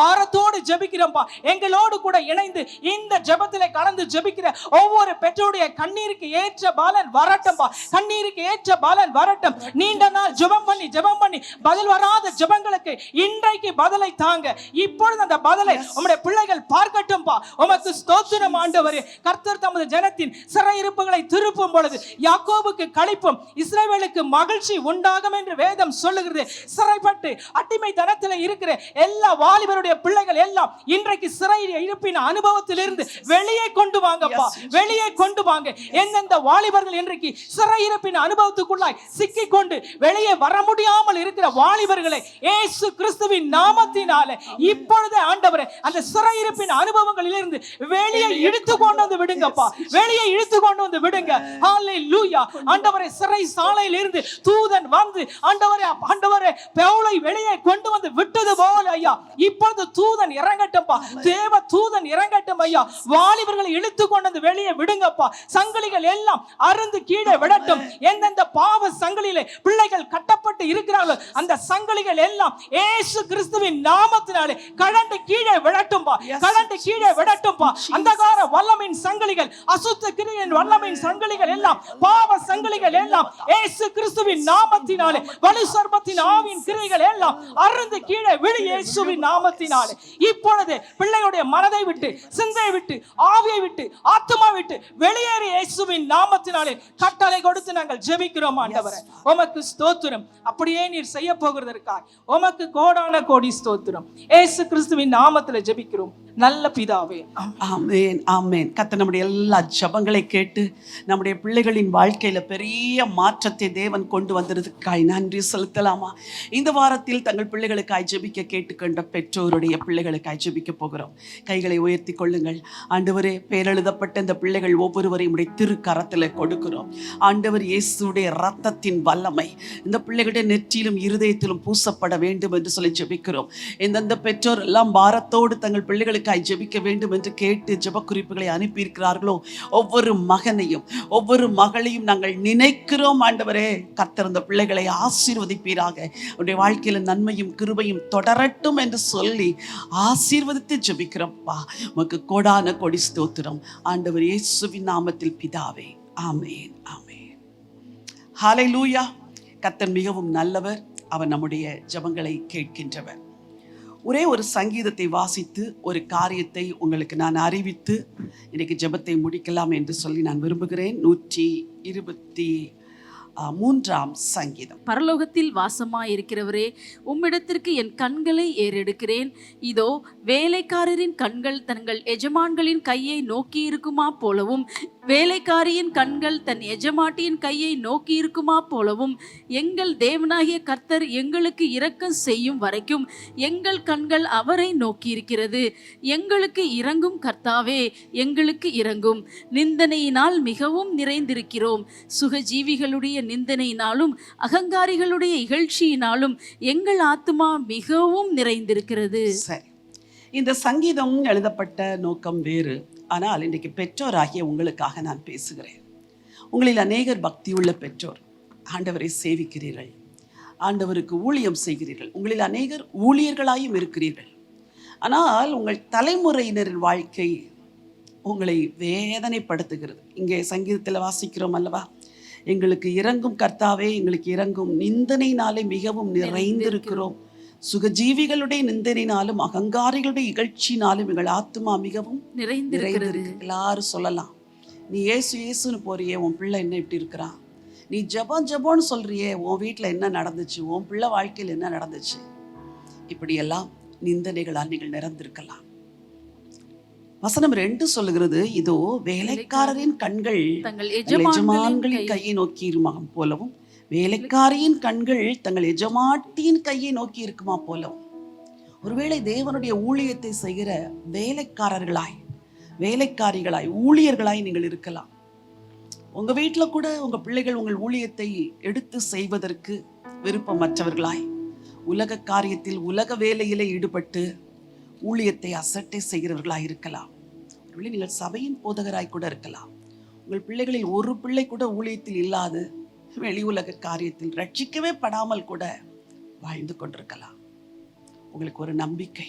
பாரத்தோடு ஜெபிக்கிறோம்பா. எங்களோடு கூட இணைந்து இந்த ஜெபத்திலே கலந்து ஜெபிக்கிற ஒவ்வொரு பெற்றோருடைய கண்ணீருக்கு ஏற்ற பலன் வரட்டும்பா. கண்ணீருக்கு ஏற்ற பலன் வரட்டும். நீண்ட நாள் ஜெபம் பண்ணி பதில் வராத ஜெபங்களுக்கு இன்றைக்கு பதிலை தாங்க. இப்பொழுது அந்த பதிலை உம்முடைய பிள்ளைகள் பார்க்கட்டும்பா. உமக்கு ஸ்தோத்திரம் ஆண்டவரே. கர்த்தர் தமது ஜனத்தின் சிறையிருப்புகளை திருப்பும் பொழுது யாக்கோபுக்கு களிப்பும் இஸ்ரவேலுக்கு மகிழ்ச்சி உண்டாகும் என்று வேதம் சொல்லுகிறது. சிறைப்பட்டு அடிமைத்தனத்தில் இருக்கிற எல்லா வாலிபருடைய பிள்ளைகள் எல்லாம் இன்றைக்கு சிறை இருப்பின் அனுபவத்திலிருந்து வெளியே கொண்டு வாங்கப்பா. வெளியே கொண்டு வாங்க. எந்தெந்த வாலிபர்கள் இன்றைக்கு சிறை இருப்பின் அனுபவத்துக்குள்ளாய் சிக்கிக் கொண்டு வெளியே வர முடியாமல் இருக்கிற வாலிபர்களை இயேசு கிறிஸ்துவின் நாமத்தினாலே இப்பொழுது ஆண்டவரே அந்த சிறை இருப்பின் அனுபவங்களிலிருந்து வெளியே இழுத்து கொண்டு வந்து விடுங்கப்பா. வெளியே இழுத்து கொண்டு வந்து விடுங்க. ஹல்லேலூயா. ஆண்டவரே சிறை சாலையில் இருந்து தூதன் வந்து ஆண்டவரே பவுலை வெளியே கொண்டு வந்து விட்டது போல ஐயா இப்பொழுது தூதன் இறங்கட்டும்பா. தேவ தூதன் இறங்கட்டும் ஐயா. வாலிபர்களை இழுத்து கொண்டு வந்து வெளியே விடுங்கப்பா. சங்கிலிகள் எல்லாம் அருந்து கீழே விடட்டும். எந்தெந்த பாவ சங்கிலியிலே பிள்ளைகள் கட்டப்பட்டு இருக்கிறார்கள் அந்த சங்கிலிகள் எல்லாம் இயேசு கிறிஸ்துவின் நாமத்தினாலே கழண்டு கீழே விடட்டும்பா. கழண்டு கீழே விடட்டும்பா. அந்தகார வல்லமையின் சங்கிலிகள், அசுத்த கிரியையின் வல்லமையின் சங்கிலிகள் எல்லாம், பாவ சங்கிலிகள் எல்லாம் இயேசு கிறிஸ்துவின் நாமத்தினாலே, வலு சர்ப்பத்தின் ஆவியின் கிரியைகள் எல்லாம் அருந்து கீழே விடு இயேசுவின் நாமத்தினாலே. இப்பொழுது பிள்ளைகளுடைய மனதை விட்டு, சிந்தையை விட்டு, ஆவியை விட்டு, ஆத்துமா விட்டு வெளியேறி இயேசுவின் நாமத்தினாலே கட்டளை கொடுத்து நாங்கள் ஜெபிக்கிறோம் ஆண்டவரே. உமக்கு ஸ்தோத்திரம். அப்படியே நீர் செய்ய போகிறதற்காய் உமக்கு கோடான கோடி ஸ்தோத்திரம். இயேசு கிறிஸ்துவின் நாமத்திலே ஜெபிக்கிறோம். நல்ல பிதாவே. ஆமென், ஆமென். கர்த்தர் நம்முடைய எல்லா ஜெபங்களை கேட்டு நம்முடைய பிள்ளைகளின் வாழ்க்கையில பெரிய மாற்றத்தை தேவன் கொண்டு வந்ததுக்காய் நன்றி செலுத்தலாமா? இந்த வாரத்தில் தங்கள் பிள்ளைகளுக்காய் ஜெபிக்க கேட்டுக்கொண்ட பெற்றோருடைய பிள்ளைகளுக்காய் ஜெபிக்க போகிறோம். கைகளை உயர்த்தி கொள்ளுங்கள். ஆண்டவரே, பேரெழுதப்பட்ட இந்த பிள்ளைகள் ஒவ்வொருவரையும் உடைய திருக்கரத்தில் கொடுக்கிறோம். ஆண்டவர் இயேசுடைய இரத்தத்தின் வல்லமை இந்த பிள்ளைகளுடைய நெற்றியிலும் இருதயத்திலும் பூசப்பட வேண்டும் என்று சொல்லி ஜெபிக்கிறோம். எந்தெந்த பெற்றோர் எல்லாம் பாரத்தோடு தங்கள் பிள்ளைகளுக்காய் ஜெபிக்க வேண்டும் என்று கேட்டு ஜெப குறிப்புகளை அனுப்பியிருக்கிறார்களோ ஒவ்வொரு மகனையும் ஒவ்வொரு மகளையும் நாங்கள் நினைக்கிறோம். ஆண்டவரே, கர்த்தர் இந்த பிள்ளைகளை ஆசீர்வதிப்பீராக, அவருடைய வாழ்க்கையில நன்மையும் கிருபையும் தொடரட்டும் என்று சொல்லி ஆசீர்வதித்து ஜெபிக்கிறோம்ப்பா. உமக்கு கோடான கொடி ஸ்தோத்திரம். ஆண்டவர் இயேசுவின் நாமத்தில் பிதாவே, ஆமென், ஆமென். ஹல்லேலூயா. கர்த்தர் மிகவும் நல்லவர். அவர் நம்முடைய ஜெபங்களை கேட்கின்றவர். ஒரே ஒரு சங்கீதத்தை வாசித்து ஒரு காரியத்தை உங்களுக்கு நான் அறிவித்து இன்னைக்கு ஜெபத்தை முடிக்கலாம் என்று சொல்லி நான் விரும்புகிறேன். 123ஆம் சங்கீதம். பரலோகத்தில் வாசமாயிருக்கிறவரே, உம்மிடத்திற்கு என் கண்களை ஏறெடுக்கிறேன். இதோ, வேலைக்காரரின் கண்கள் தங்கள் எஜமான்களின் கையை நோக்கி இருக்குமா போலவும், வேலைக்காரியின் கண்கள் தன் எஜமாட்டியின் கையை நோக்கி இருக்குமா போலவும், எங்கள் தேவனாகிய கர்த்தர் எங்களுக்கு இரக்கம் செய்யும் வரைக்கும் எங்கள் கண்கள் அவரை நோக்கி இருக்கிறது. எங்களுக்கு இரங்கும் கர்த்தாவே, எங்களுக்கு இரங்கும். நிந்தனையினால் மிகவும் நிறைந்திருக்கிறோம். சுகஜீவிகளுடைய நிந்தனையினாலும் அகங்காரிகளுடைய இகழ்ச்சியினாலும் எங்கள் ஆத்துமா மிகவும் நிறைந்திருக்கிறது. சரி, இந்த சங்கீதம் எழுதப்பட்ட நோக்கம் வேறு. ஆனால் இன்றைக்கு பெற்றோராகிய உங்களுக்காக நான் பேசுகிறேன். உங்களில் அநேகர் பக்தியுள்ள பெற்றோர், ஆண்டவரை சேவிக்கிறீர்கள், ஆண்டவருக்கு ஊழியம் செய்கிறீர்கள். உங்களில் அநேகர் ஊழியர்களாயும் இருக்கிறீர்கள். ஆனால் உங்கள் தலைமுறையினரின் வாழ்க்கை உங்களை வேதனைப்படுத்துகிறது. இங்கே சங்கீதத்தில் வாசிக்கிறோம் அல்லவா, எங்களுக்கு இரங்கும் கர்த்தாவே, எங்களுக்கு இரங்கும். நிந்தனையினாலே மிகவும் நிறைந்திருக்கிறோம். சுகஜீவிகளுடைய நிந்தனையினாலும் அகங்காரிகளுடைய இகழ்ச்சினாலும் எங்கள் ஆத்துமா மிகவும் நிறைந்திருக்கு. எல்லாரும் சொல்லலாம், நீ ஏசு ஏசுன்னு போறியே, உன் பிள்ளை என்ன இப்படி இருக்கிறான்? நீ ஜெபம் ஜெபம்னு சொல்றியே, உன் வீட்டில் என்ன நடந்துச்சு? உன் பிள்ளை வாழ்க்கையில் என்ன நடந்துச்சு? இப்படியெல்லாம் நிந்தனைகளால் நீங்கள் நிறந்திருக்கலாம். வசனம் 2 சொல்லுகிறது, இதோ வேலைக்காரரின் கண்கள் தங்கள் எஜமான்களின் கையை நோக்கி இருக்குமா போலவும், வேலைக்காரியின் கண்கள் தங்கள் எஜமாட்டியின் கையை நோக்கி இருக்குமா போலவும். ஒருவேளை தேவனுடைய ஊழியத்தை செய்கிற வேலைக்காரர்களாய், வேலைக்காரிகளாய், ஊழியர்களாய் நீங்கள் இருக்கலாம். உங்க வீட்டில் கூட உங்க பிள்ளைகள் உங்கள் ஊழியத்தை எடுத்து செய்வதற்கு விருப்பமற்றவர்களாய், உலக காரியத்தில் உலக வேலையிலே ஈடுபட்டு ஊழியத்தை அசட்டை செய்கிறவர்களாய் இருக்கலாம். ஒருவேளை நீங்கள் சபையின் போதகராய் கூட இருக்கலாம். உங்கள் பிள்ளைகளில் ஒரு பிள்ளை கூட ஊழியத்தில் இல்லாது வெளி உலக காரியத்தில் ரட்சிக்கவே படாமல் கூட வாழ்ந்து கொண்டிருக்கலாம். உங்களுக்கு ஒரு நம்பிக்கை,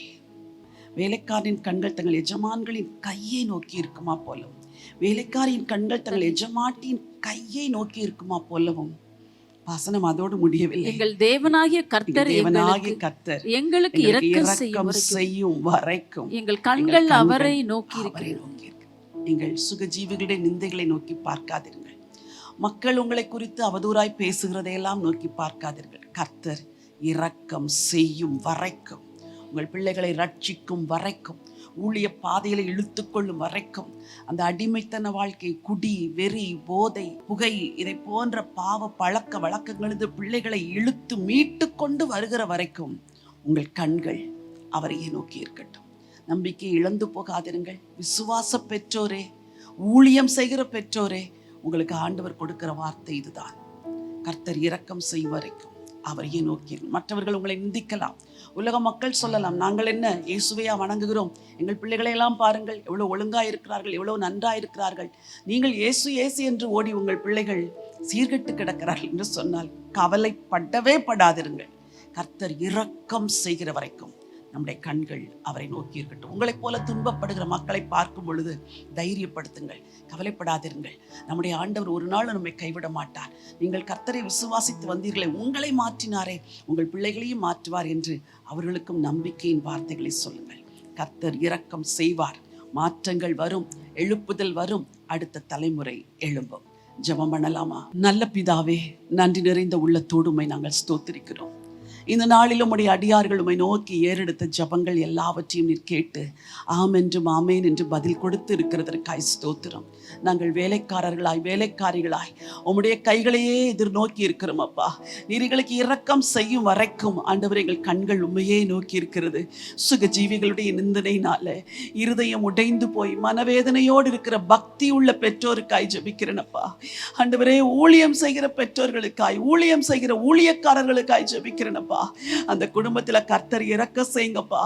வேலைக்காரின் கண்கள் தங்கள் எஜமான்களின் கையை நோக்கி இருக்குமா போலவும், வேலைக்காரியின் கண்கள் தங்கள் எஜமாட்டியின் கையை நோக்கி இருக்குமா போலவும். வசனம் அதோடு முடியவில்லை. எங்கள் தேவனாகிய கர்த்தர் எங்களுக்கு இரக்கம் செய்யும் வரைக்கும் எங்கள் கண்கள் அவரை நோக்கி நீங்கள் சுகஜீவிகளுடைய நிந்தைகளை நோக்கி பார்க்காதீர்கள். மக்கள் உங்களை குறித்து அவதூறாய் பேசுகிறதையெல்லாம் நோக்கி பார்க்காதீர்கள். கர்த்தர் இரக்கம் செய்யும் வரைக்கும், உங்கள் பிள்ளைகளை ரட்சிக்கும் வரைக்கும், ஊழிய பாதையில இழுத்துக்கொள்ளும் வரைக்கும், அந்த அடிமைத்தன வாழ்க்கை, குடி, வெறி, போதை, புகை, இதை போன்ற பாவ பழக்க வழக்கங்களது பிள்ளைகளை இழுத்து மீட்டு கொண்டு வருகிற வரைக்கும் உங்கள் கண்கள் அவரையே நோக்கி இருக்கட்டும். நம்பிக்கை இழந்து போகாதிருங்கள். விசுவாச பெற்றோரே, ஊழியம் செய்கிற பெற்றோரே, உங்களுக்கு ஆண்டவர் கொடுக்கிற வார்த்தை இதுதான். கர்த்தர் இரக்கம் செய்யும் வரைக்கும் அவரையே நோக்கி. மற்றவர்கள் உங்களை நிந்திக்கலாம், உலக மக்கள் சொல்லலாம், நாங்கள் என்ன இயேசுவையா வணங்குகிறோம், எங்கள் பிள்ளைகளை எல்லாம் பாருங்கள் எவ்வளவு ஒழுங்காக இருக்கிறார்கள், எவ்வளவு நன்றாக இருக்கிறார்கள், நீங்கள் இயேசு இயேசு என்று ஓடி உங்கள் பிள்ளைகள் சீர்கெட்டு கிடக்கிறார்கள் என்று சொன்னால் கவலைப்படவே படாதிருங்கள். கர்த்தர் இரக்கம் செய்கிற வரைக்கும் நம்முடைய கண்கள் அவரை நோக்கி இருக்கட்டும். உங்களைப் போல துன்பப்படுகிற மக்களை பார்க்கும் பொழுது தைரியப்படுத்துங்கள், கவலைப்படாதிருங்கள். நம்முடைய ஆண்டவர் ஒரு நாள் நம்மை கைவிட மாட்டார். நீங்கள் கர்த்தரை விசுவாசித்து வந்தீர்களே, உங்களை மாற்றினாரே, உங்கள் பிள்ளைகளையும் மாற்றுவார் என்று அவர்களுக்கும் நம்பிக்கையின் வார்த்தைகளை சொல்லுங்கள். கர்த்தர் இரக்கம் செய்வார், மாற்றங்கள் வரும், எழுப்புதல் வரும், அடுத்த தலைமுறை எழும்பும். ஜெபம் பண்ணலாமா? நல்ல பிதாவே, நன்றி நிறைந்த உள்ளத்தோடு உம்மை நாங்கள் ஸ்தோத்திரிக்கிறோம். இந்த நாளிலும் உடைய அடியார்கள் உம்மை நோக்கி ஏறெடுத்த ஜபங்கள் எல்லாவற்றையும் நீர் கேட்டு ஆம் என்றும் ஆமேன் என்று பதில் கொடுத்து இருக்கிறதற்காய் ஸ்தோத்திரம். நாங்கள் வேலைக்காரிகளாய் உம்முடைய கைகளையே எதிர்நோக்கி இருக்கிறோம் அப்பா. நீர் எங்களுக்கு இரக்கம் செய்யும் வரைக்கும் ஆண்டவர் எங்கள் கண்கள் உண்மையே நோக்கி இருக்கிறது. சுகஜீவிகளுடைய நிந்தனையினால இருதயம் உடைந்து போய் மனவேதனையோடு இருக்கிற பக்தி உள்ள பெற்றோருக்காய் ஜெபிக்கிறேனப்பா. ஆண்டவரே, ஊழியம் செய்கிற பெற்றோர்களுக்காய், ஊழியம் செய்கிற ஊழியக்காரர்களுக்காய் ஜெபிக்கிறேனப்பா. அந்த குடும்பத்துல கர்த்தர் இரக்க செய்யுங்கப்பா.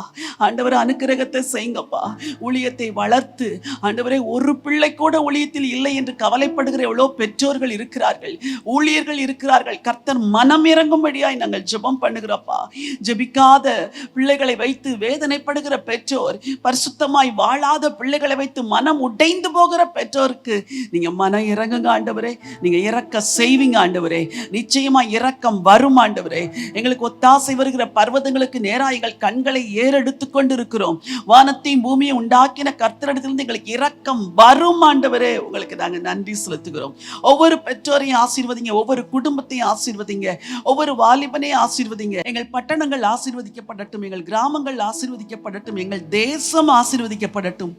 ஆண்டவரே, அனுக்கிரகத்தை செய்யுங்கப்பா. ஊழியத்தை வளர்த்து ஆண்டவரே, ஒரு பிள்ளை கூட ஊழியத்தில் இல்லை என்று கவலைப்படுகிற எவ்வளோ பெற்றோர்கள் இருக்கிறார்கள், ஊழியர்கள் இருக்கிறார்கள். கர்த்தர் மனம் இறங்கும்படியாய் நாங்கள் ஜெபம் பண்ணுகிறப்பா. ஜெபிக்காத பிள்ளைகளை வைத்து வேதனைப்படுகிற பெற்றோர், பரிசுத்தமாய் வாழாத பிள்ளைகளை வைத்து மனம் உடைந்து போகிற பெற்றோருக்கு நீங்க மனம் இறங்குங்க ஆண்டவரே. நீங்க இறக்க செய்வீங்க ஆண்டவரே. நிச்சயமா இரக்கம் வரும் ஆண்டவரே. எங்களுக்கு ஒத்தாசை வருகிற பர்வதங்களுக்கு நேராக கண்களை ஏறெடுத்து கொண்டு இருக்கிறோம். வானத்தையும் பூமியை உண்டாக்கின கர்த்தரிடத்திலிருந்து எங்களுக்கு இரக்கம் வரும் ஆண்டவரே. உங்களுக்கு நாங்கள் நன்றி செலுத்துகிறோம். ஒவ்வொரு பெற்றோரையும் ஆசீர்வதிங்க, ஒவ்வொரு குடும்பத்தையும் ஆசீர்வதிங்க, ஒவ்வொரு வாலிபனையும் ஆசீர்வதிங்க. எங்கள் பட்டணங்கள் ஆசீர்வதிக்கப்படட்டும், எங்கள் கிராமங்கள் ஆசீர்வதிக்கப்படட்டும், எங்கள் தேசம் ஆசீர்வதிக்கப்படட்டும்.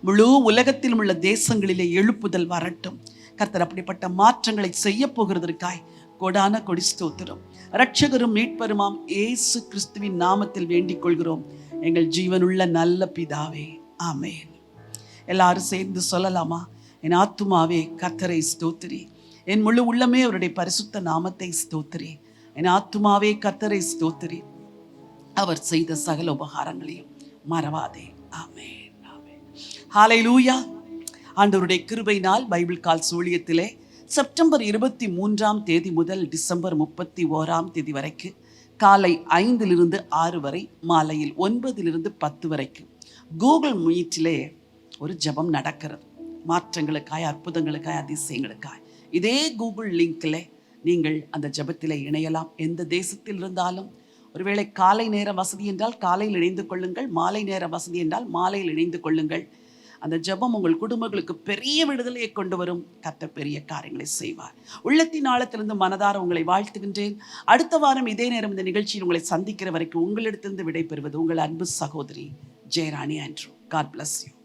முழு உலகத்திலும் உள்ள தேசங்களிலே எழுப்புதல் வரட்டும். கர்த்தர் அப்படிப்பட்ட மாற்றங்களை செய்ய போகிறதற்காய் கொடான கொடி ஸ்தோத்திரம். இரட்சகரும் மீட்பருமாம் இயேசு கிறிஸ்துவின் நாமத்தில் வேண்டிக் கொள்கிறோம் எங்கள் ஜீவனுள்ள நல்ல பிதாவே, ஆமென். எல்லாரும் சேர்ந்து சொல்லலாமா? என் ஆத்துமாவே கர்த்தரை ஸ்தோத்திரி, என் முழு உள்ளமே அவருடைய பரிசுத்த நாமத்தை ஸ்தோத்திரி. என் ஆத்துமாவே கர்த்தரை ஸ்தோத்திரி, அவர் செய்த சகல உபகாரங்களையும் மறவாதே. ஆமென், ஆமென். ஹல்லேலூயா. ஆண்டவருடைய கிருபையினால் பைபிள் கால்ஸ் ஊழியத்திலே செப்டம்பர் 23 முதல் டிசம்பர் 31 வரைக்கும் காலை 5 6 வரை, மாலையில் 9 10 வரைக்கும் கூகுள் மீட்டிலே ஒரு ஜெபம் நடக்கிறது. மாற்றங்களுக்காய், அற்புதங்களுக்காய், அதிசயங்களுக்காய். இதே கூகுள் லிங்க்ல நீங்கள் அந்த ஜெபத்திலே இணையலாம். எந்த தேசத்தில் இருந்தாலும், ஒருவேளை காலை நேர வசதி என்றால் காலையில் இணைந்து கொள்ளுங்கள், மாலை நேர வசதி என்றால் மாலையில் இணைந்து கொள்ளுங்கள். அந்த ஜெபம் உங்கள் குடும்பங்களுக்கு பெரிய விடுதலையை கொண்டு வரும். கர்த்தர் பெரிய காரியங்களை செய்வார். உள்ளத்தின் ஆழத்திலிருந்து மனதார உங்களை வாழ்த்துகின்றேன். அடுத்த வாரம் இதே நேரம் இந்த நிகழ்ச்சியில் உங்களை சந்திக்கிற வரைக்கும் உங்களிடத்திலிருந்து விடைபெறுவது உங்கள் அன்பு சகோதரி Jayarani Andrew. God bless you.